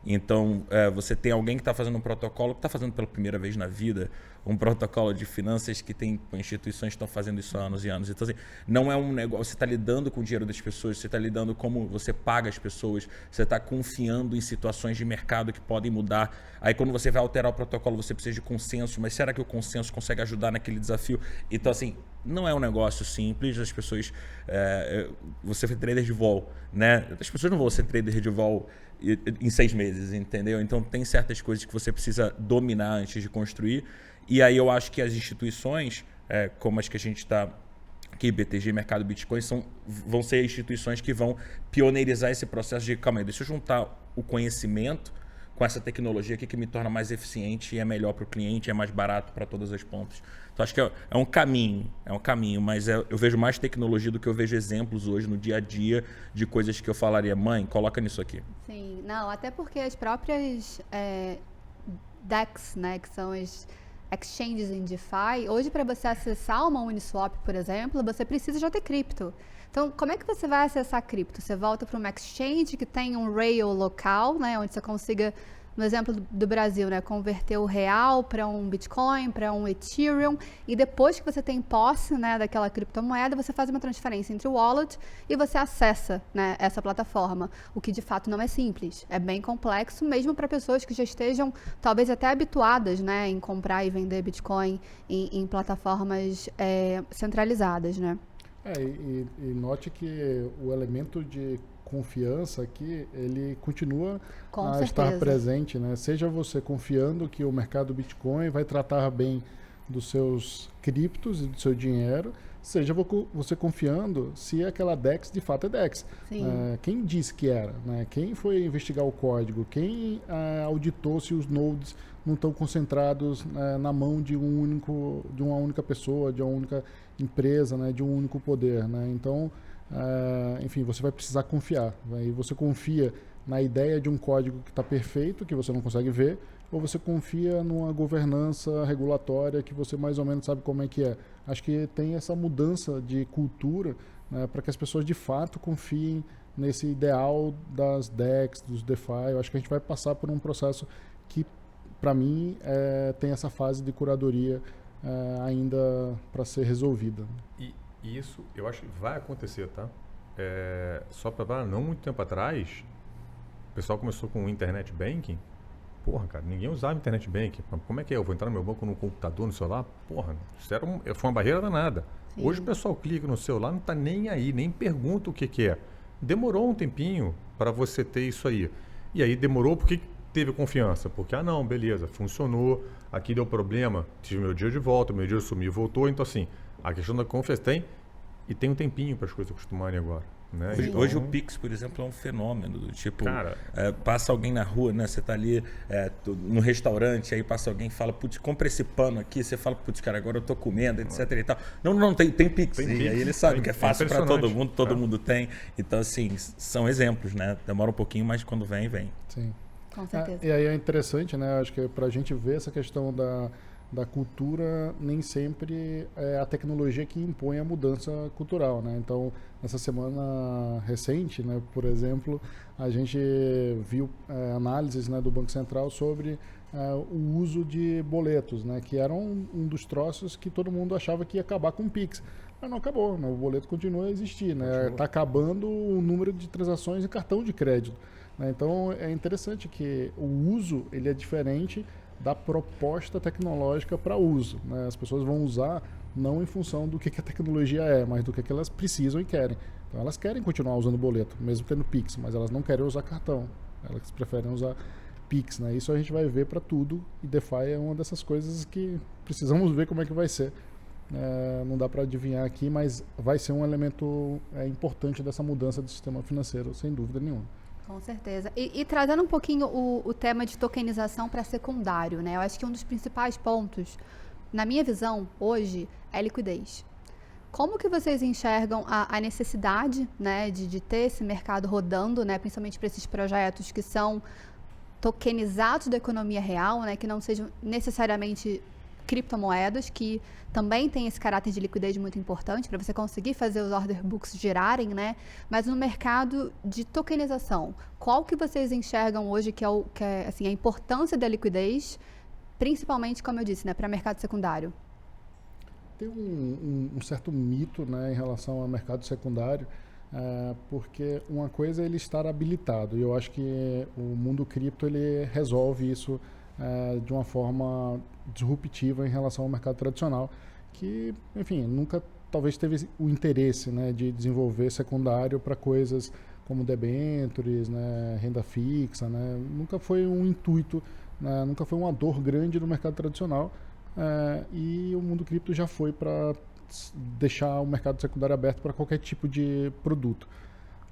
Speaker 2: Então, você tem alguém que está fazendo um protocolo, que está fazendo pela primeira vez na vida, um protocolo de finanças que tem instituições que estão fazendo isso há anos e anos. Então, assim, não é um negócio, você está lidando com o dinheiro das pessoas, você está lidando como você paga as pessoas, você está confiando em situações de mercado que podem mudar. Aí, quando você vai alterar o protocolo, você precisa de consenso, mas será que o consenso consegue ajudar naquele desafio? Então, assim, não é um negócio simples, as pessoas... você foi trader de vol, né? As pessoas não vão ser trader de vol em 6 meses, entendeu? Então tem certas coisas que você precisa dominar antes de construir. E aí eu acho que as instituições, como as que a gente está aqui, BTG, Mercado Bitcoin, vão ser instituições que vão pioneirizar esse processo de, calma aí, deixa eu juntar o conhecimento com essa tecnologia aqui que me torna mais eficiente e é melhor para o cliente, é mais barato para todas as pontas. Então acho que é um caminho, mas eu vejo mais tecnologia do que eu vejo exemplos hoje no dia a dia de coisas que eu falaria, mãe, coloca nisso aqui.
Speaker 1: Sim, não, até porque as próprias DEX, né, que são as exchanges em DeFi, hoje para você acessar uma Uniswap, por exemplo, você precisa já ter cripto. Então, como é que você vai acessar cripto? Você volta para uma exchange que tem um rail local, né, onde você consiga, no exemplo do Brasil, né, converter o real para um Bitcoin, para um Ethereum, e depois que você tem posse, né, daquela criptomoeda, você faz uma transferência entre o wallet e você acessa, né, essa plataforma, o que de fato não é simples, é bem complexo, mesmo para pessoas que já estejam talvez até habituadas, né, em comprar e vender Bitcoin em plataformas centralizadas, né?
Speaker 4: E note que o elemento de confiança aqui, ele continua a estar presente, né? Seja você confiando que o mercado Bitcoin vai tratar bem dos seus criptos e do seu dinheiro, seja você confiando se aquela DEX de fato é DEX. Quem disse que era? Né? Quem foi investigar o código? Quem auditou se os nodes não estão concentrados na mão de uma única pessoa, de uma única empresa, né? De um único poder, né? Então, enfim, você vai precisar confiar. Né? E você confia na ideia de um código que está perfeito, que você não consegue ver, ou você confia numa governança regulatória que você mais ou menos sabe como é que é. Acho que tem essa mudança de cultura, né, para que as pessoas de fato confiem nesse ideal das DEX, dos DeFi. Eu acho que a gente vai passar por um processo que, para mim, tem essa fase de curadoria ainda para ser resolvida.
Speaker 3: E isso eu acho que vai acontecer, tá? Só para não muito tempo atrás, o pessoal começou com o Internet Banking. Porra, cara, ninguém usava Internet Banking. Como é que é? Eu vou entrar no meu banco no computador, no celular? Porra, isso foi uma barreira danada. Sim. Hoje o pessoal clica no celular, não está nem aí, nem pergunta o que é. Demorou um tempinho para você ter isso aí. E aí demorou porque teve confiança. Porque, não, beleza, funcionou, aqui deu problema, tive meu dia de volta, meu dia sumiu, voltou. Então, assim, a questão da confiança tem um tempinho para as coisas acostumarem agora. Né?
Speaker 2: Hoje o Pix, por exemplo, é um fenômeno. Tipo, cara, passa alguém na rua, né? Você tá ali no restaurante, aí passa alguém e fala, putz, compra esse pano aqui. Você fala, putz, cara, agora eu tô comendo, etc. E tal. Não, tem Pix. E aí ele sabe que é fácil para todo mundo tem. Então, assim, são exemplos, né? Demora um pouquinho, mas quando vem.
Speaker 4: Sim.
Speaker 1: Com certeza.
Speaker 4: E aí é interessante, né? Acho que pra gente ver essa questão da cultura, nem sempre é a tecnologia que impõe a mudança cultural, né? Então, nessa semana recente, né, por exemplo, a gente viu análises, né, do Banco Central sobre o uso de boletos, né, que eram um dos troços que todo mundo achava que ia acabar com o Pix. Mas não acabou, né? O boleto continua a existir, né? Está acabando o número de transações em cartão de crédito. Né? Então, é interessante que o uso ele é diferente da proposta tecnológica para uso. Né? As pessoas vão usar não em função do que a tecnologia é, mas do que elas precisam e querem. Então elas querem continuar usando boleto, mesmo tendo Pix, mas elas não querem usar cartão. Elas preferem usar Pix. Né? Isso a gente vai ver para tudo e DeFi é uma dessas coisas que precisamos ver como é que vai ser. Não dá para adivinhar aqui, mas vai ser um elemento importante dessa mudança do sistema financeiro, sem dúvida nenhuma.
Speaker 1: Com certeza. E trazendo um pouquinho o tema de tokenização para secundário, né? Eu acho que um dos principais pontos, na minha visão, hoje, é liquidez. Como que vocês enxergam a necessidade, né, de ter esse mercado rodando, né, principalmente para esses projetos que são tokenizados da economia real, né, que não sejam necessariamente criptomoedas, que também tem esse caráter de liquidez muito importante para você conseguir fazer os order books girarem, né? Mas no mercado de tokenização, qual que vocês enxergam hoje que é assim, a importância da liquidez, principalmente, como eu disse, né, para mercado secundário?
Speaker 4: Tem um certo mito, né, em relação ao mercado secundário, porque uma coisa é ele estar habilitado, e eu acho que o mundo cripto ele resolve isso de uma forma disruptiva em relação ao mercado tradicional, que, enfim, nunca talvez teve o interesse, né, de desenvolver secundário para coisas como debentures, né, renda fixa, né, nunca foi um intuito, né, nunca foi uma dor grande no mercado tradicional, e o mundo cripto já foi para deixar o mercado secundário aberto para qualquer tipo de produto.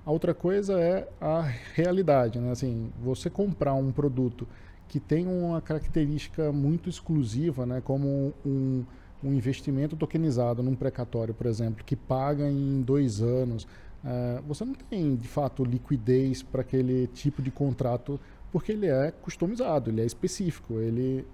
Speaker 4: A outra coisa é a realidade, né? Assim, você comprar um produto que tem uma característica muito exclusiva, né? Como um investimento tokenizado num precatório, por exemplo, que paga em 2 anos, você não tem, de fato, liquidez para aquele tipo de contrato, porque ele é customizado, ele é específico, ele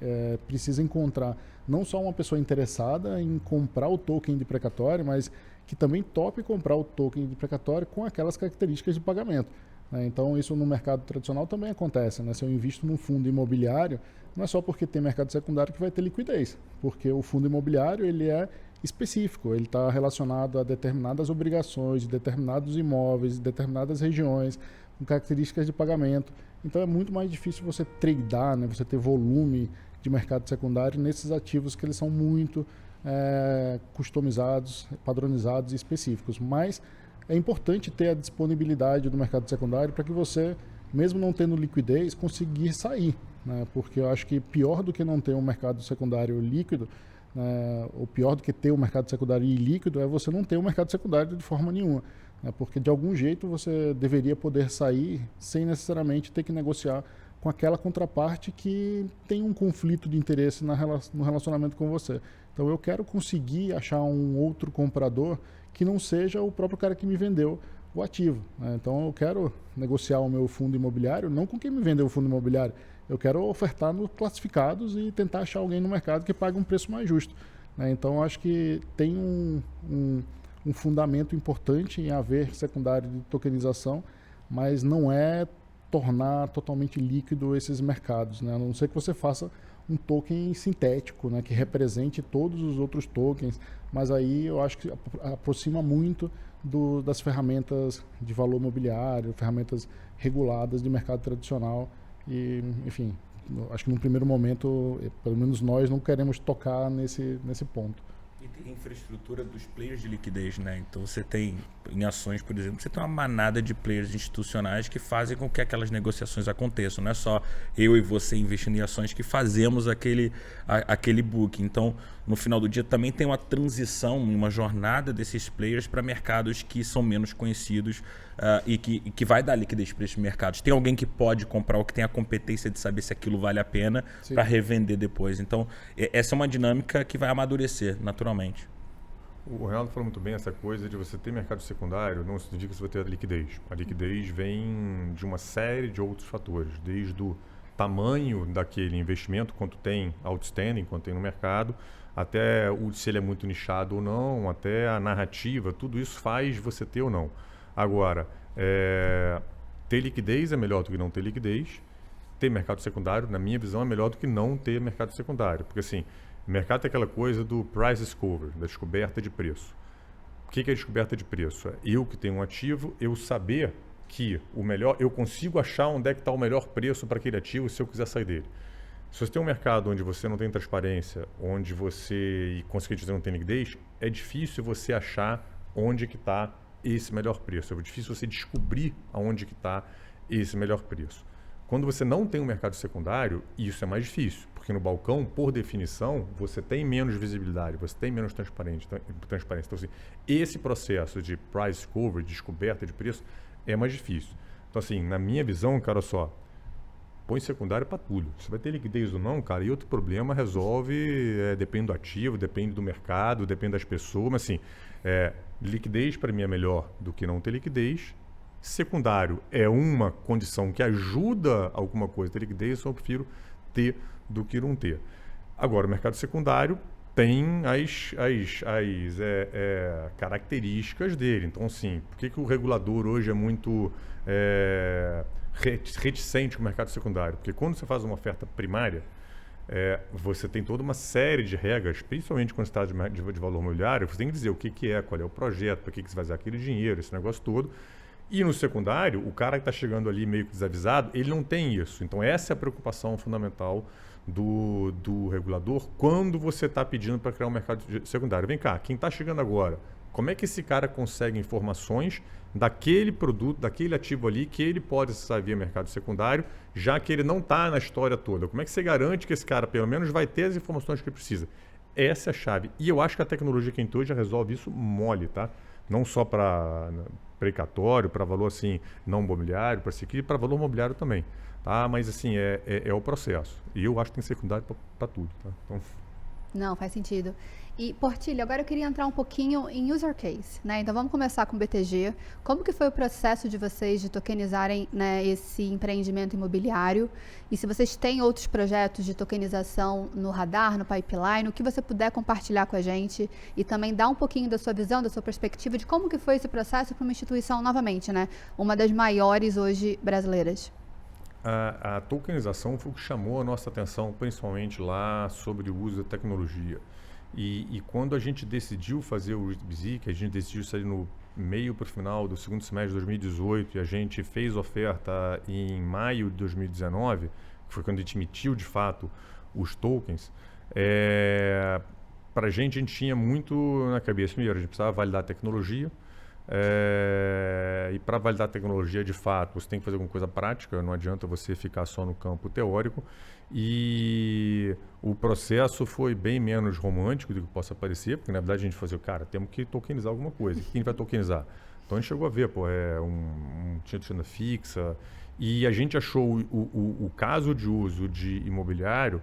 Speaker 4: precisa encontrar não só uma pessoa interessada em comprar o token de precatório, mas que também tope comprar o token de precatório com aquelas características de pagamento. Então, isso no mercado tradicional também acontece, né? Se eu invisto num fundo imobiliário, não é só porque tem mercado secundário que vai ter liquidez, porque o fundo imobiliário ele é específico, ele está relacionado a determinadas obrigações, de determinados imóveis, de determinadas regiões, com características de pagamento. Então, é muito mais difícil você tradear, né? Você ter volume de mercado secundário nesses ativos que eles são muito customizados, padronizados e específicos. Mas é importante ter a disponibilidade do mercado secundário para que você, mesmo não tendo liquidez, conseguir sair, né? Porque eu acho que pior do que não ter um mercado secundário líquido, ou pior do que ter um mercado secundário ilíquido, é você não ter um mercado secundário de forma nenhuma, né? Porque de algum jeito você deveria poder sair sem necessariamente ter que negociar com aquela contraparte que tem um conflito de interesse no relacionamento com você. Então eu quero conseguir achar um outro comprador que não seja o próprio cara que me vendeu o ativo, né? Então eu quero negociar o meu fundo imobiliário não com quem me vendeu o fundo imobiliário, eu quero ofertar nos classificados e tentar achar alguém no mercado que pague um preço mais justo, né? Então eu acho que tem um fundamento importante em haver secundário de tokenização, mas não é tornar totalmente líquido esses mercados, né? A não ser que você faça um token sintético, né, que represente todos os outros tokens, mas aí eu acho que aproxima muito das ferramentas de valor imobiliário, ferramentas reguladas de mercado tradicional e, enfim, acho que num primeiro momento, pelo menos nós não queremos tocar nesse ponto.
Speaker 2: E tem infraestrutura dos players de liquidez, né? Então você tem, em ações, por exemplo, você tem uma manada de players institucionais que fazem com que aquelas negociações aconteçam. Não é só eu e você investindo em ações que fazemos aquele book. Então, no final do dia, também tem uma transição, uma jornada desses players para mercados que são menos conhecidos e que vai dar liquidez para esses mercados. Tem alguém que pode comprar ou que tem a competência de saber se aquilo vale a pena para revender depois. Então, essa é uma dinâmica que vai amadurecer naturalmente.
Speaker 3: O Reinaldo falou muito bem essa coisa de você ter mercado secundário, não significa que você vai ter a liquidez. A liquidez vem de uma série de outros fatores, desde o tamanho daquele investimento, quanto tem outstanding, quanto tem no mercado, até se ele é muito nichado ou não, até a narrativa, tudo isso faz você ter ou não. Agora, ter liquidez é melhor do que não ter liquidez. Ter mercado secundário, na minha visão, é melhor do que não ter mercado secundário. Porque assim, o mercado tem aquela coisa do price discovery, da descoberta de preço. O que é descoberta de preço? É eu que tenho um ativo, eu saber que o melhor, eu consigo achar onde é que está o melhor preço para aquele ativo se eu quiser sair dele. Se você tem um mercado onde você não tem transparência, onde você, e consequentemente não tem liquidez, é difícil você achar onde que está esse melhor preço. É difícil você descobrir aonde que está esse melhor preço. Quando você não tem um mercado secundário, isso é mais difícil, porque no balcão, por definição, você tem menos visibilidade, você tem menos transparência. Então, assim, esse processo de price discovery, descoberta de preço, é mais difícil. Então, assim, na minha visão, cara, só, põe secundário para tudo. Você vai ter liquidez ou não, cara, e outro problema resolve, depende do ativo, depende do mercado, depende das pessoas, mas assim, liquidez para mim é melhor do que não ter liquidez. Secundário é uma condição que ajuda alguma coisa a ter liquidez, eu prefiro ter do que não ter. Agora, o mercado secundário tem as características dele. Então, assim, por que o regulador hoje é muito reticente com o mercado secundário? Porque quando você faz uma oferta primária, você tem toda uma série de regras, principalmente quando você está de valor imobiliário, você tem que dizer o que é, qual é o projeto, para que você vai usar aquele dinheiro, esse negócio todo. E no secundário, o cara que está chegando ali meio que desavisado, ele não tem isso. Então, essa é a preocupação fundamental do regulador quando você está pedindo para criar um mercado secundário. Vem cá, quem está chegando agora, como é que esse cara consegue informações daquele produto, daquele ativo ali que ele pode acessar via mercado secundário, já que ele não está na história toda? Como é que você garante que esse cara, pelo menos, vai ter as informações que ele precisa? Essa é a chave. E eu acho que a tecnologia que a gente hoje já resolve isso mole, tá? Não só para precatório, para valor assim, não imobiliário, para seguir, para valor imobiliário também. Tá? Mas assim, é o processo. E eu acho que tem secundário para tudo. Tá? Então...
Speaker 1: Não, faz sentido. E, Portilho, agora eu queria entrar um pouquinho em user case, né? Então vamos começar com o BTG. Como que foi o processo de vocês de tokenizarem, né, esse empreendimento imobiliário? E se vocês têm outros projetos de tokenização no radar, no pipeline, o que você puder compartilhar com a gente e também dar um pouquinho da sua visão, da sua perspectiva de como que foi esse processo para uma instituição, novamente, né? Uma das maiores hoje brasileiras.
Speaker 3: A tokenização foi o que chamou a nossa atenção, principalmente lá sobre o uso da tecnologia. E quando a gente decidiu fazer o REIT-BZ, que a gente decidiu sair no meio para o final do segundo semestre de 2018, e a gente fez oferta em maio de 2019, que foi quando a gente emitiu de fato os tokens, para a gente tinha muito na cabeça. Primeiro, a gente precisava validar a tecnologia. E para validar a tecnologia de fato, você tem que fazer alguma coisa prática, não adianta você ficar só no campo teórico. E o processo foi bem menos romântico do que possa parecer, porque na verdade a gente fazia, cara, temos que tokenizar alguma coisa. Quem vai tokenizar? Então a gente chegou a ver, tinha renda fixa, e a gente achou o caso de uso de imobiliário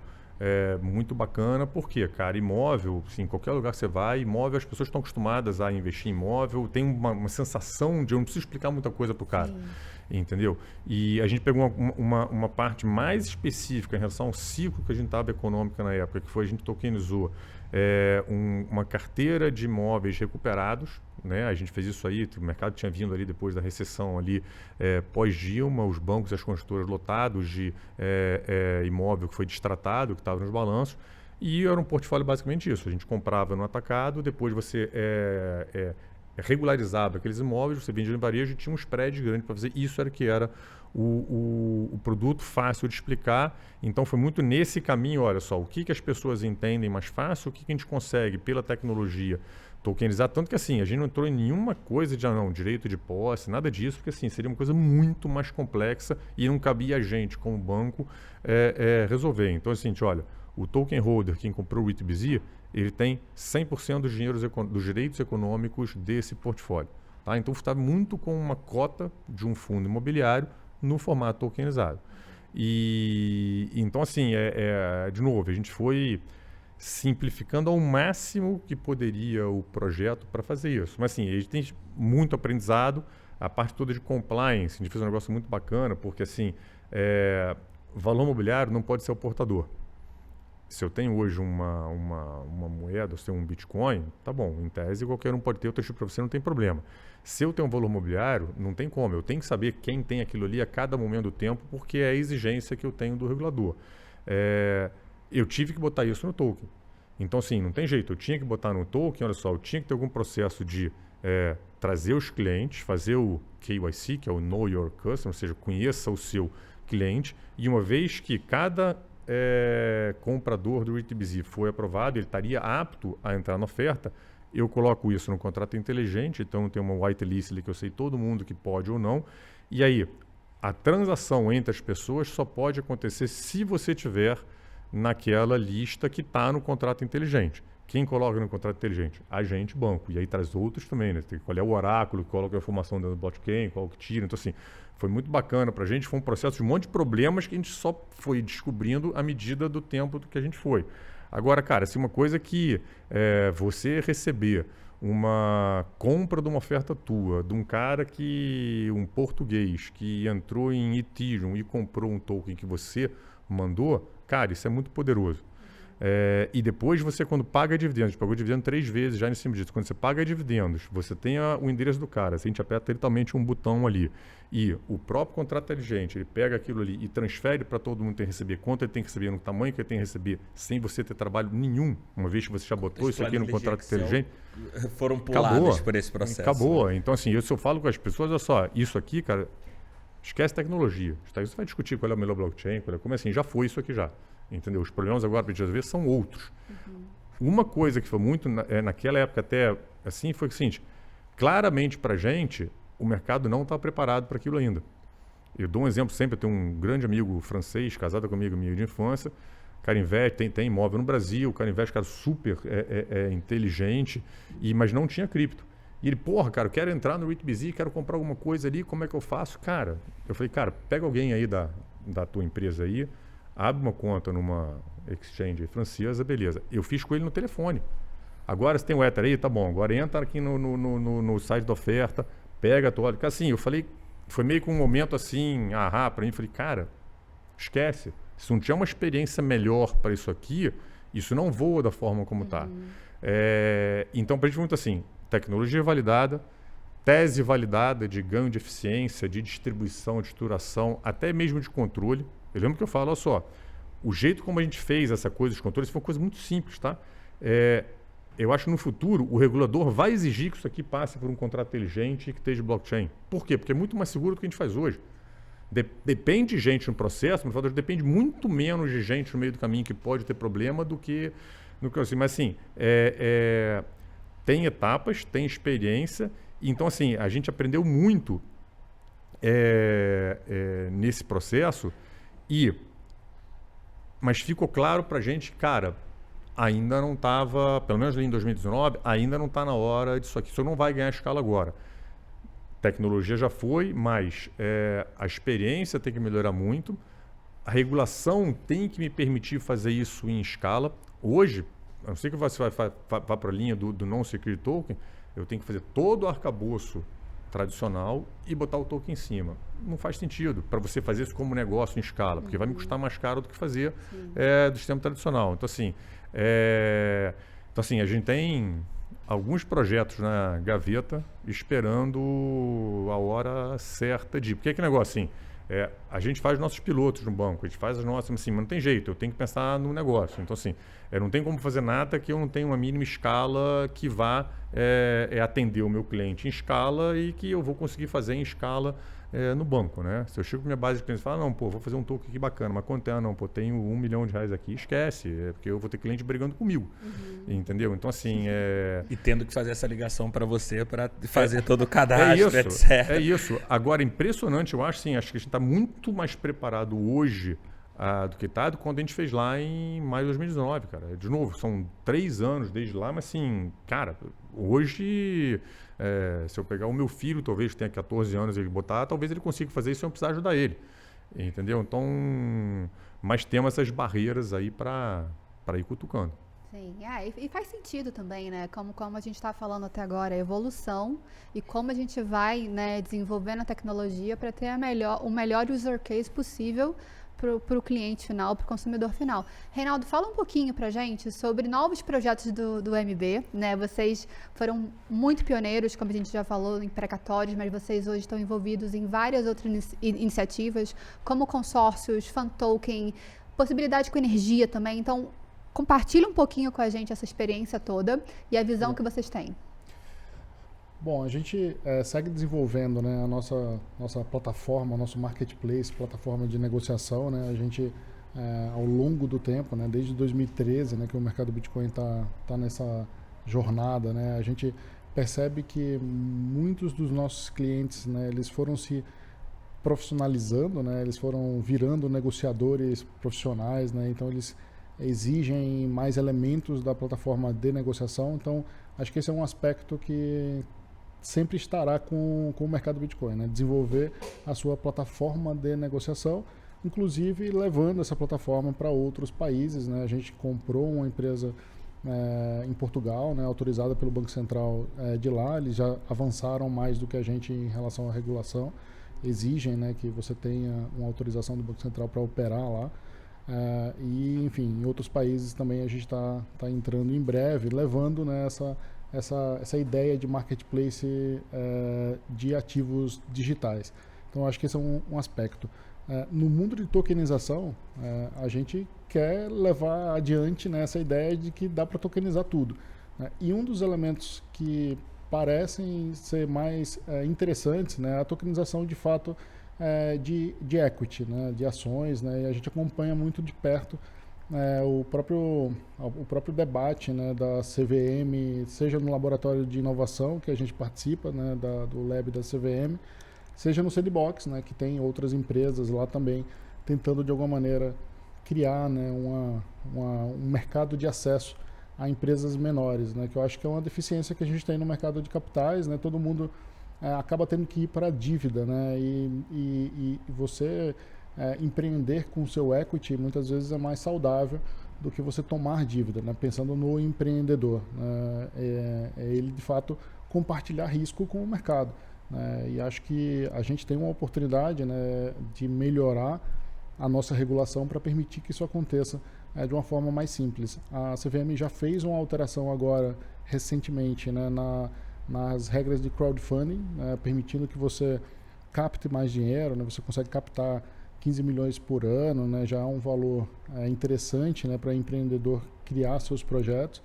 Speaker 3: muito bacana, porque, cara, imóvel, assim, em qualquer lugar que você vai, imóvel, as pessoas estão acostumadas a investir em imóvel, tem uma sensação de eu não preciso explicar muita coisa para o cara, entendeu? E a gente pegou uma parte mais específica em relação ao ciclo que a gente estava econômica na época, que foi a gente tokenizou uma carteira de imóveis recuperados, né? A gente fez isso aí, o mercado tinha vindo ali depois da recessão ali, pós-Dilma, os bancos e as construtoras lotados de imóvel que foi destratado, que estava nos balanços, e era um portfólio basicamente isso. A gente comprava no atacado, depois você regularizava aqueles imóveis, você vendia em varejo e tinha um spread grande para fazer. Isso era que era o produto fácil de explicar. Então foi muito nesse caminho, olha só, o que as pessoas entendem mais fácil, o que a gente consegue pela tecnologia tokenizar, tanto que assim, a gente não entrou em nenhuma coisa de direito de posse, nada disso, porque assim, seria uma coisa muito mais complexa e não cabia a gente, como banco, resolver. Então assim, olha, o token holder, quem comprou o REIT-BZ, ele tem 100% dos direitos econômicos desse portfólio. Tá? Então está muito com uma cota de um fundo imobiliário no formato tokenizado. E então assim, de novo, a gente foi simplificando ao máximo que poderia o projeto para fazer isso. Mas assim, a gente tem muito aprendizado, a parte toda de compliance, a gente fez um negócio muito bacana, porque assim, valor imobiliário não pode ser o portador. Se eu tenho hoje uma moeda, se eu tenho um Bitcoin, tá bom, em tese qualquer um pode ter, eu transfiro para você, não tem problema. Se eu tenho um valor imobiliário, não tem como, eu tenho que saber quem tem aquilo ali a cada momento do tempo, porque é a exigência que eu tenho do regulador. Eu tive que botar isso no token. Então, assim, não tem jeito. Eu tinha que botar no token, olha só, eu tinha que ter algum processo de trazer os clientes, fazer o KYC, que é o Know Your Customer, ou seja, conheça o seu cliente. E uma vez que cada comprador do REIT-BZ foi aprovado, ele estaria apto a entrar na oferta, eu coloco isso no contrato inteligente, então tem uma whitelist ali que eu sei todo mundo que pode ou não. E aí, a transação entre as pessoas só pode acontecer se você tiver naquela lista que está no contrato inteligente. Quem coloca no contrato inteligente? Agente, banco. E aí traz outros também, né? Qual é o oráculo, que coloca a informação dentro do blockchain, qual que tira. Então, assim, foi muito bacana para a gente. Foi um processo de um monte de problemas que a gente só foi descobrindo à medida do tempo que a gente foi. Agora, cara, assim, uma coisa que você receber uma compra de uma oferta tua, de um cara um português, que entrou em Ethereum e comprou um token que você mandou, cara, isso é muito poderoso. E depois você, quando paga dividendos, pagou dividendo 3 vezes já em cima disso. Quando você paga dividendos, você tem o endereço do cara, a gente aperta literalmente um botão ali. E o próprio contrato inteligente, ele pega aquilo ali e transfere para todo mundo ter que receber, quanto ele tem que receber, no tamanho que ele tem que receber, sem você ter trabalho nenhum. Uma vez que você já botou isso aqui no contrato inteligente,
Speaker 2: foram puladas por esse processo.
Speaker 3: Acabou.
Speaker 2: Né?
Speaker 3: Então, assim, eu falo com as pessoas, olha só, isso aqui, cara, esquece tecnologia. Você vai discutir qual é o melhor blockchain, como assim, já foi isso aqui já. Entendeu? Os problemas agora, para a gente ver, são outros. Uma coisa que foi muito, naquela época até assim, foi o seguinte, claramente para a gente, o mercado não está preparado para aquilo ainda. Eu dou um exemplo sempre, eu tenho um grande amigo francês, casado comigo, amigo de infância, o cara investe, tem imóvel no Brasil, o cara investe, cara super inteligente, mas não tinha cripto. E ele, porra, cara, eu quero entrar no RitBZ, quero comprar alguma coisa ali, como é que eu faço? Cara, eu falei, cara, pega alguém aí da tua empresa aí, abre uma conta numa exchange francesa, beleza. Eu fiz com ele no telefone. Agora, se tem o Ether aí, tá bom. Agora entra aqui no site da oferta, pega a tua... Assim, eu falei, foi meio que um momento assim, para mim, falei, cara, esquece. Se não tiver uma experiência melhor para isso aqui, isso não voa da forma como está. Então, para a gente, muito assim, tecnologia validada, tese validada de ganho de eficiência, de distribuição, de estruturação, até mesmo de controle. Eu lembro que eu falo, olha só, o jeito como a gente fez essa coisa dos controles foi uma coisa muito simples, tá? Eu acho que no futuro o regulador vai exigir que isso aqui passe por um contrato inteligente e que esteja blockchain. Por quê? Porque é muito mais seguro do que a gente faz hoje. Depende de gente no processo, mas depende muito menos de gente no meio do caminho que pode ter problema do que assim. Mas assim, tem etapas, tem experiência. Então assim, a gente aprendeu muito nesse processo. Mas ficou claro para a gente, cara, ainda não estava, pelo menos ali em 2019, ainda não está na hora disso aqui. Isso não vai ganhar escala agora. Tecnologia já foi, mas a experiência tem que melhorar muito. A regulação tem que me permitir fazer isso em escala. Hoje, a não ser que você vá para a linha do non-security token, eu tenho que fazer todo o arcabouço tradicional e botar o token em cima. Não faz sentido para você fazer isso como negócio em escala, porque vai me custar mais caro do que fazer do sistema tradicional. Então assim, a gente tem alguns projetos na gaveta esperando a hora certa de... Porque é que negócio assim, a gente faz nossos pilotos no banco, a gente faz as nossas, assim, mas não tem jeito, eu tenho que pensar no negócio. Então assim, não tem como fazer nada que eu não tenha uma mínima escala que vá atender o meu cliente em escala e que eu vou conseguir fazer em escala no banco, né? Se eu chego com minha base de clientes e falo, não, pô, vou fazer um token aqui bacana, mas quanto é? Não, pô, tenho R$1 milhão aqui, esquece, porque eu vou ter cliente brigando comigo, entendeu? Então assim,
Speaker 2: E tendo que fazer essa ligação para você para fazer todo o cadastro, etc.
Speaker 3: É isso. Agora, impressionante, eu acho, sim, acho que a gente está muito mais preparado hoje do que está quando a gente fez lá em maio de 2019, cara. De novo, são 3 anos desde lá, mas assim, cara, hoje, se eu pegar o meu filho, talvez tenha 14 anos e ele botar, talvez ele consiga fazer isso sem eu precisar ajudar ele, entendeu? Então, mas temos essas barreiras aí para ir cutucando.
Speaker 1: Sim, e faz sentido também, né? Como a gente está falando até agora, a evolução e como a gente vai, né, desenvolvendo a tecnologia para ter o melhor user case possível para o cliente final, para o consumidor final. Reinaldo, fala um pouquinho para a gente sobre novos projetos do MB, né? Vocês foram muito pioneiros, como a gente já falou, em precatórios, mas vocês hoje estão envolvidos em várias outras iniciativas, como consórcios, fan token, possibilidade com energia também. Então, compartilha um pouquinho com a gente essa experiência toda e a visão que vocês têm.
Speaker 4: Bom, a gente segue desenvolvendo, né, a nossa plataforma, nosso marketplace, plataforma de negociação, né? A gente, ao longo do tempo, né, desde 2013, né, que o mercado Bitcoin está nessa jornada, né, a gente percebe que muitos dos nossos clientes, né, eles foram se profissionalizando, né, eles foram virando negociadores profissionais, né, então eles exigem mais elementos da plataforma de negociação. Então, acho que esse é um aspecto que sempre estará com o mercado Bitcoin, né? Desenvolver a sua plataforma de negociação, inclusive levando essa plataforma para outros países, né? A gente comprou uma empresa em Portugal, né, autorizada pelo Banco Central de lá. Eles já avançaram mais do que a gente em relação à regulação, exigem, né, que você tenha uma autorização do Banco Central para operar lá. E, enfim, em outros países também a gente está entrando em breve, levando, né, essa ideia de marketplace de ativos digitais. Então, acho que esse é um aspecto. No mundo de tokenização, a gente quer levar adiante, né, essa ideia de que dá para tokenizar tudo. E um dos elementos que parecem ser mais interessantes, né, é a tokenização de fato de equity, né, de ações, né, e a gente acompanha muito de perto o próprio debate, né, da CVM, seja no laboratório de inovação que a gente participa, né, do lab da CVM, seja no Sandbox, né, que tem outras empresas lá também tentando de alguma maneira criar, né, um mercado de acesso a empresas menores, né, que eu acho que é uma deficiência que a gente tem no mercado de capitais, né, todo mundo acaba tendo que ir para a dívida, né, e você empreender com o seu equity muitas vezes é mais saudável do que você tomar dívida, né, pensando no empreendedor, né, ele de fato compartilhar risco com o mercado, né, e acho que a gente tem uma oportunidade, né, de melhorar a nossa regulação para permitir que isso aconteça de uma forma mais simples. A CVM já fez uma alteração agora, recentemente, né, nas regras de crowdfunding, permitindo que você capte mais dinheiro, né, você consegue captar 15 milhões por ano, né, já é um valor interessante, né, para empreendedor criar seus projetos,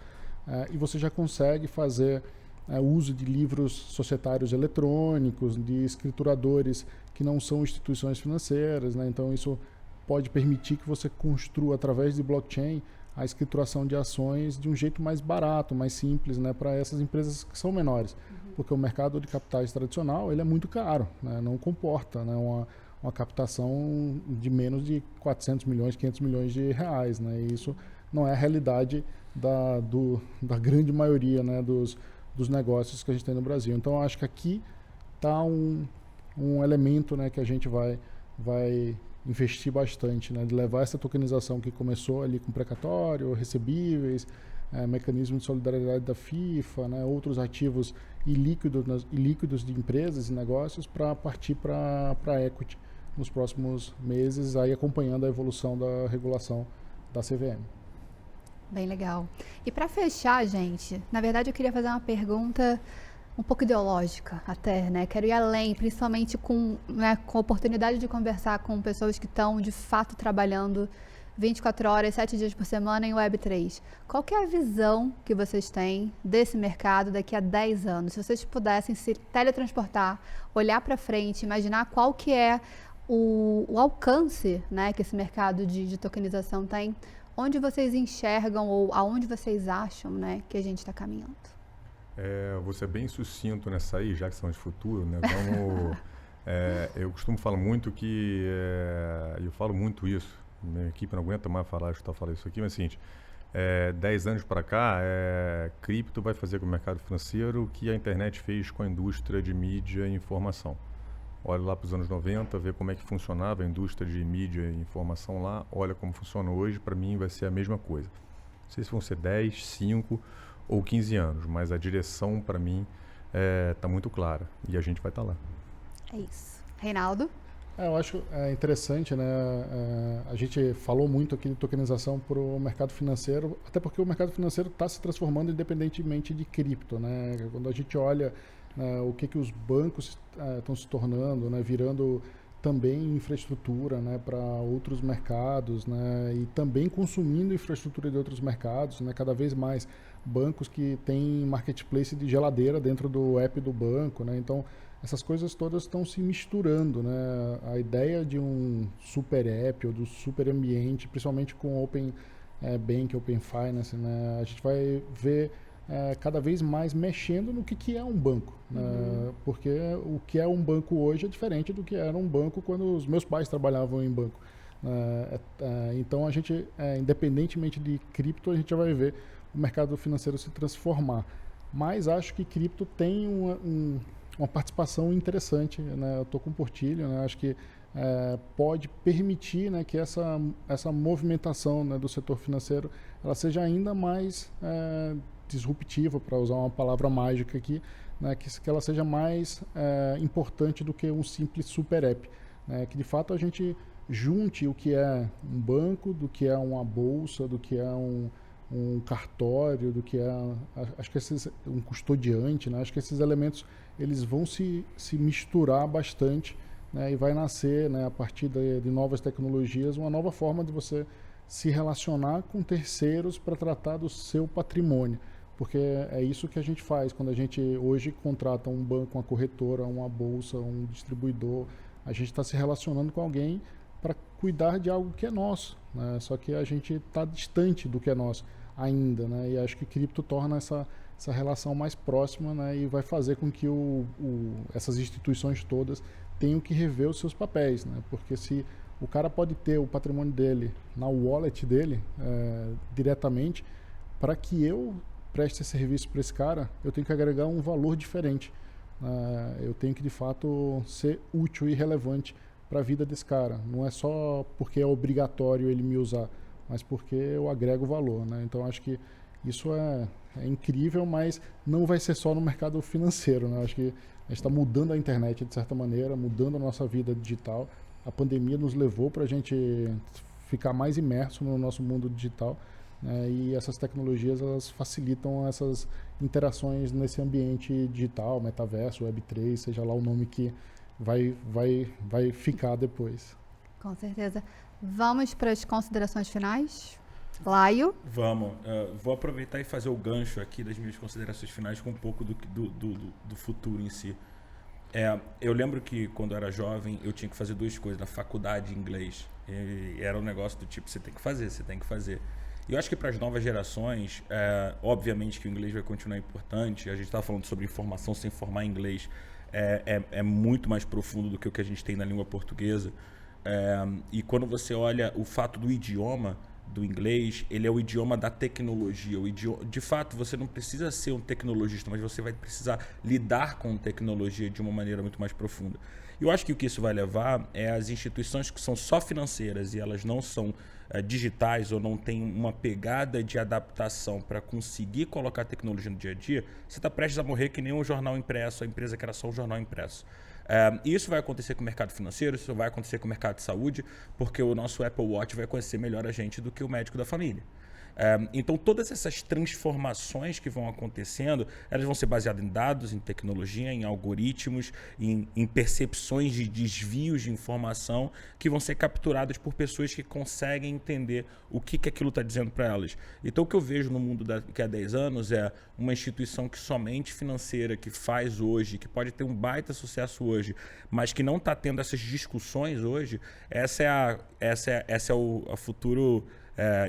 Speaker 4: e você já consegue fazer uso de livros societários eletrônicos, de escrituradores que não são instituições financeiras, né, então isso pode permitir que você construa através de blockchain a escrituração de ações de um jeito mais barato, mais simples, né, para essas empresas que são menores, porque o mercado de capitais tradicional ele é muito caro, né, não comporta, né, uma captação de menos de 400 milhões, 500 milhões de reais, né, e isso não é a realidade da grande maioria, né, dos negócios que a gente tem no Brasil. Então, eu acho que aqui está um elemento, né, que a gente vai investir bastante, né, de levar essa tokenização que começou ali com precatório, recebíveis, mecanismo de solidariedade da FIFA, né, outros ativos ilíquidos de empresas e negócios para partir para equity nos próximos meses, aí acompanhando a evolução da regulação da CVM.
Speaker 1: Bem legal. E para fechar, gente, na verdade eu queria fazer uma pergunta um pouco ideológica até, né? Quero ir além, principalmente com a oportunidade de conversar com pessoas que estão, de fato, trabalhando 24 horas, 7 dias por semana em Web3. Qual que é a visão que vocês têm desse mercado daqui a 10 anos? Se vocês pudessem se teletransportar, olhar para frente, imaginar qual que é o alcance, né, que esse mercado de tokenização tem, onde vocês enxergam ou aonde vocês acham, né, que a gente está caminhando?
Speaker 3: Vou ser bem sucinto nessa aí, já que são de futuro, né? Vamos, eu costumo falar muito que, eu falo muito isso, minha equipe não aguenta mais escutar falar isso aqui, mas é o seguinte, 10 anos para cá, cripto vai fazer com o mercado financeiro o que a internet fez com a indústria de mídia e informação. Olha lá para os anos 90, vê como é que funcionava a indústria de mídia e informação lá, olha como funciona hoje, para mim vai ser a mesma coisa. Não sei se vão ser 10, 5 ou 15 anos, mas a direção para mim está muito clara e a gente vai estar lá.
Speaker 1: É isso. Reinaldo?
Speaker 4: Eu acho interessante, né? A gente falou muito aqui de tokenização para o mercado financeiro, até porque o mercado financeiro está se transformando independentemente de cripto, né? Quando a gente olha o que os bancos estão se tornando, né? Virando também infraestrutura, né, para outros mercados, né, e também consumindo infraestrutura de outros mercados, né, cada vez mais bancos que têm marketplace de geladeira dentro do app do banco, né, então essas coisas todas estão se misturando, né, a ideia de um super app ou do super ambiente, principalmente com Open Bank, Open Finance, né, a gente vai ver cada vez mais mexendo no que é um banco, né? Porque o que é um banco hoje é diferente do que era um banco quando os meus pais trabalhavam em banco. Então a gente, independentemente de cripto, a gente já vai ver o mercado financeiro se transformar. Mas acho que cripto tem uma participação interessante, né? Eu estou com o Portilho, né? Acho que pode permitir, né, que essa movimentação, né, do setor financeiro ela seja ainda mais disruptiva, para usar uma palavra mágica aqui, né, que ela seja mais importante do que um simples super app, né, que de fato a gente junte o que é um banco, do que é uma bolsa, do que é um cartório, do que é acho que um custodiante, né? Acho que esses elementos eles vão se misturar bastante, né? E vai nascer, né, a partir de novas tecnologias, uma nova forma de você se relacionar com terceiros para tratar do seu patrimônio, porque é isso que a gente faz quando a gente hoje contrata um banco, uma corretora, uma bolsa, um distribuidor. A gente está se relacionando com alguém para cuidar de algo que é nosso, né? Só que a gente está distante do que é nosso ainda, né? E acho que cripto torna essa relação mais próxima, né? E vai fazer com que essas instituições todas tenham que rever os seus papéis, né? Porque se o cara pode ter o patrimônio dele na wallet dele diretamente, para que eu preste esse serviço para esse cara, eu tenho que agregar um valor diferente. Eu tenho que, de fato, ser útil e relevante para a vida desse cara. Não é só porque é obrigatório ele me usar, mas porque eu agrego valor, né? Então, acho que isso é incrível, mas não vai ser só no mercado financeiro, né? Acho que a gente está mudando a internet, de certa maneira, mudando a nossa vida digital. A pandemia nos levou para a gente ficar mais imerso no nosso mundo digital, né? E essas tecnologias elas facilitam essas interações nesse ambiente digital, metaverso, Web3, seja lá o nome que vai ficar depois.
Speaker 1: Com certeza. Vamos para as considerações finais? Laio?
Speaker 2: Vamos. Vou aproveitar e fazer o gancho aqui das minhas considerações finais com um pouco do futuro em si. Eu lembro que quando eu era jovem eu tinha que fazer duas coisas na faculdade de inglês. E era um negócio do tipo, você tem que fazer. E eu acho que para as novas gerações, obviamente que o inglês vai continuar importante. A gente estava falando sobre informação sem formar em inglês. É muito mais profundo do que o que a gente tem na língua portuguesa. E quando você olha o fato do idioma, do inglês, ele é o idioma da tecnologia. De fato, você não precisa ser um tecnologista, mas você vai precisar lidar com tecnologia de uma maneira muito mais profunda. Eu acho que o que isso vai levar é as instituições que são só financeiras e elas não são digitais ou não têm uma pegada de adaptação para conseguir colocar tecnologia no dia a dia, você está prestes a morrer que nem um jornal impresso, a empresa que era só um jornal impresso. Isso vai acontecer com o mercado financeiro, isso vai acontecer com o mercado de saúde, porque o nosso Apple Watch vai conhecer melhor a gente do que o médico da família. Então todas essas transformações que vão acontecendo, elas vão ser baseadas em dados, em tecnologia, em algoritmos, em percepções de desvios de informação que vão ser capturadas por pessoas que conseguem entender o que aquilo está dizendo para elas. Então o que eu vejo no mundo daqui a 10 anos é uma instituição que somente financeira, que faz hoje, que pode ter um baita sucesso hoje, mas que não está tendo essas discussões hoje. Essa é o futuro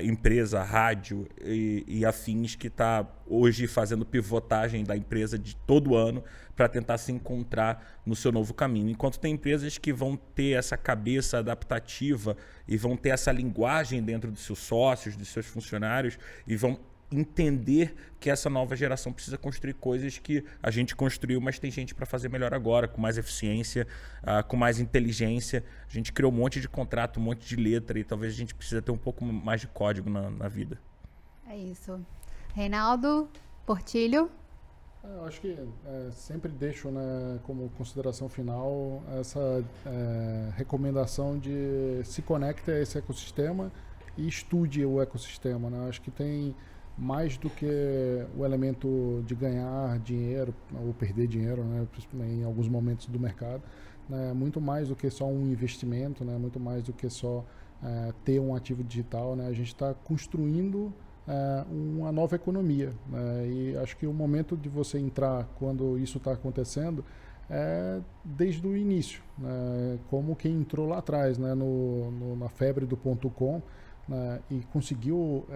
Speaker 2: empresa, rádio e afins que está hoje fazendo pivotagem da empresa de todo ano para tentar se encontrar no seu novo caminho. Enquanto tem empresas que vão ter essa cabeça adaptativa e vão ter essa linguagem dentro dos seus sócios, dos seus funcionários e vão entender que essa nova geração precisa construir coisas que a gente construiu, mas tem gente para fazer melhor agora, com mais eficiência, com mais inteligência. A gente criou um monte de contrato, um monte de letra e talvez a gente precisa ter um pouco mais de código na vida.
Speaker 1: É isso. Reinaldo Portilho.
Speaker 4: Eu acho que sempre deixo, né, como consideração final essa recomendação de se conecte a esse ecossistema e estude o ecossistema, né? Acho que tem mais do que o elemento de ganhar dinheiro ou perder dinheiro, né, em alguns momentos do mercado, né, muito mais do que só um investimento, né, muito mais do que só ter um ativo digital, né, a gente está construindo uma nova economia, né, e acho que o momento de você entrar quando isso está acontecendo é desde o início, né, como quem entrou lá atrás, né, na febre do .com, né, e conseguiu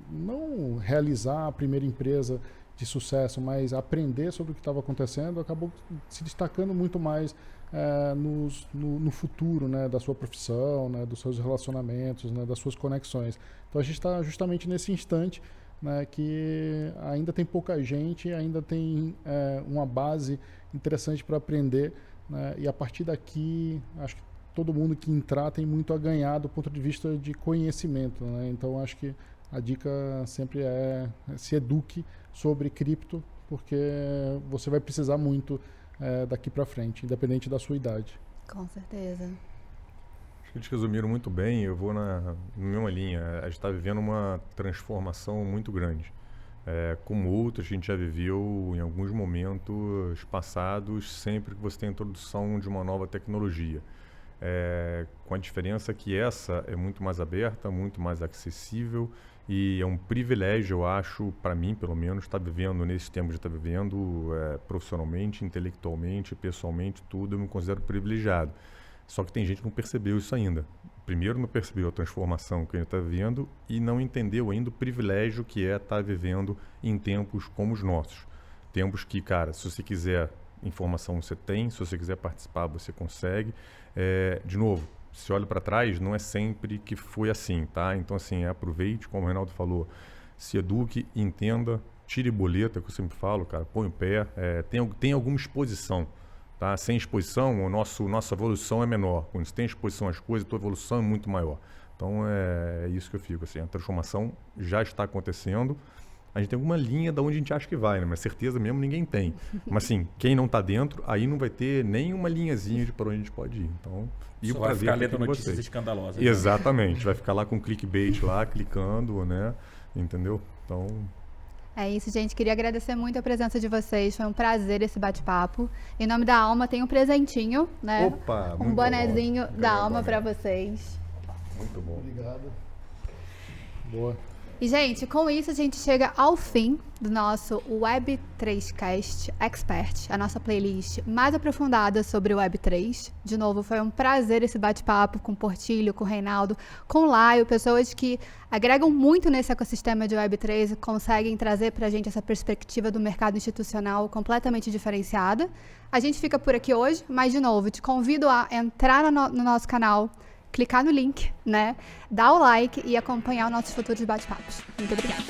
Speaker 4: não realizar a primeira empresa de sucesso, mas aprender sobre o que estava acontecendo, acabou se destacando muito mais no futuro, né, da sua profissão, né, dos seus relacionamentos, né, das suas conexões. Então a gente está justamente nesse instante, né, que ainda tem pouca gente, ainda tem uma base interessante para aprender, né, e a partir daqui acho que todo mundo que entrar tem muito a ganhar do ponto de vista de conhecimento, né? Então acho que a dica sempre é se eduque sobre cripto, porque você vai precisar muito daqui para frente, independente da sua idade.
Speaker 1: Com certeza.
Speaker 3: Eles resumiram muito bem, eu vou na mesma linha. A gente está vivendo uma transformação muito grande. Como outras que a gente já viveu em alguns momentos passados, sempre que você tem a introdução de uma nova tecnologia. Com a diferença que essa é muito mais aberta, muito mais acessível e é um privilégio, eu acho, para mim, pelo menos, estar vivendo nesse tempo que está vivendo, profissionalmente, intelectualmente, pessoalmente, tudo, eu me considero privilegiado. Só que tem gente que não percebeu isso ainda. Primeiro, não percebeu a transformação que a gente está vivendo e não entendeu ainda o privilégio que é estar vivendo em tempos como os nossos. Tempos que, cara, se você quiser informação, você tem. Se você quiser participar, você consegue. De novo, se olha para trás, não é sempre que foi assim, tá? Então, assim, aproveite, como o Reinaldo falou, se eduque, entenda, tire boleta, que eu sempre falo, cara, põe o pé, tem alguma exposição. Tá? Sem exposição, nossa evolução é menor. Quando você tem exposição às coisas, a tua evolução é muito maior. Então, é isso que eu fico. Assim, a transformação já está acontecendo. A gente tem alguma linha de onde a gente acha que vai, né? Mas certeza mesmo ninguém tem. Mas, assim, quem não está dentro, aí não vai ter nenhuma linhazinha de para onde a gente pode ir. Então,
Speaker 2: só vai ficar lendo notícias escandalosas.
Speaker 3: Exatamente. Vai ficar lá com clickbait lá, clicando, né? Entendeu? Então...
Speaker 1: É isso, gente. Queria agradecer muito a presença de vocês. Foi um prazer esse bate-papo. Em nome da Alma, tem um presentinho, né?
Speaker 3: Opa,
Speaker 1: um bonezinho da Alma para vocês.
Speaker 3: Muito bom.
Speaker 4: Obrigado. Boa.
Speaker 1: E, gente, com isso a gente chega ao fim do nosso Web3Cast Expert, a nossa playlist mais aprofundada sobre o Web3. De novo, foi um prazer esse bate-papo com o Portilho, com o Reinaldo, com o Laio, pessoas que agregam muito nesse ecossistema de Web3 e conseguem trazer pra gente essa perspectiva do mercado institucional completamente diferenciada. A gente fica por aqui hoje, mas, de novo, te convido a entrar no nosso canal, clicar no link, né? Dar o like e acompanhar os nossos futuros bate-papos. Muito obrigada.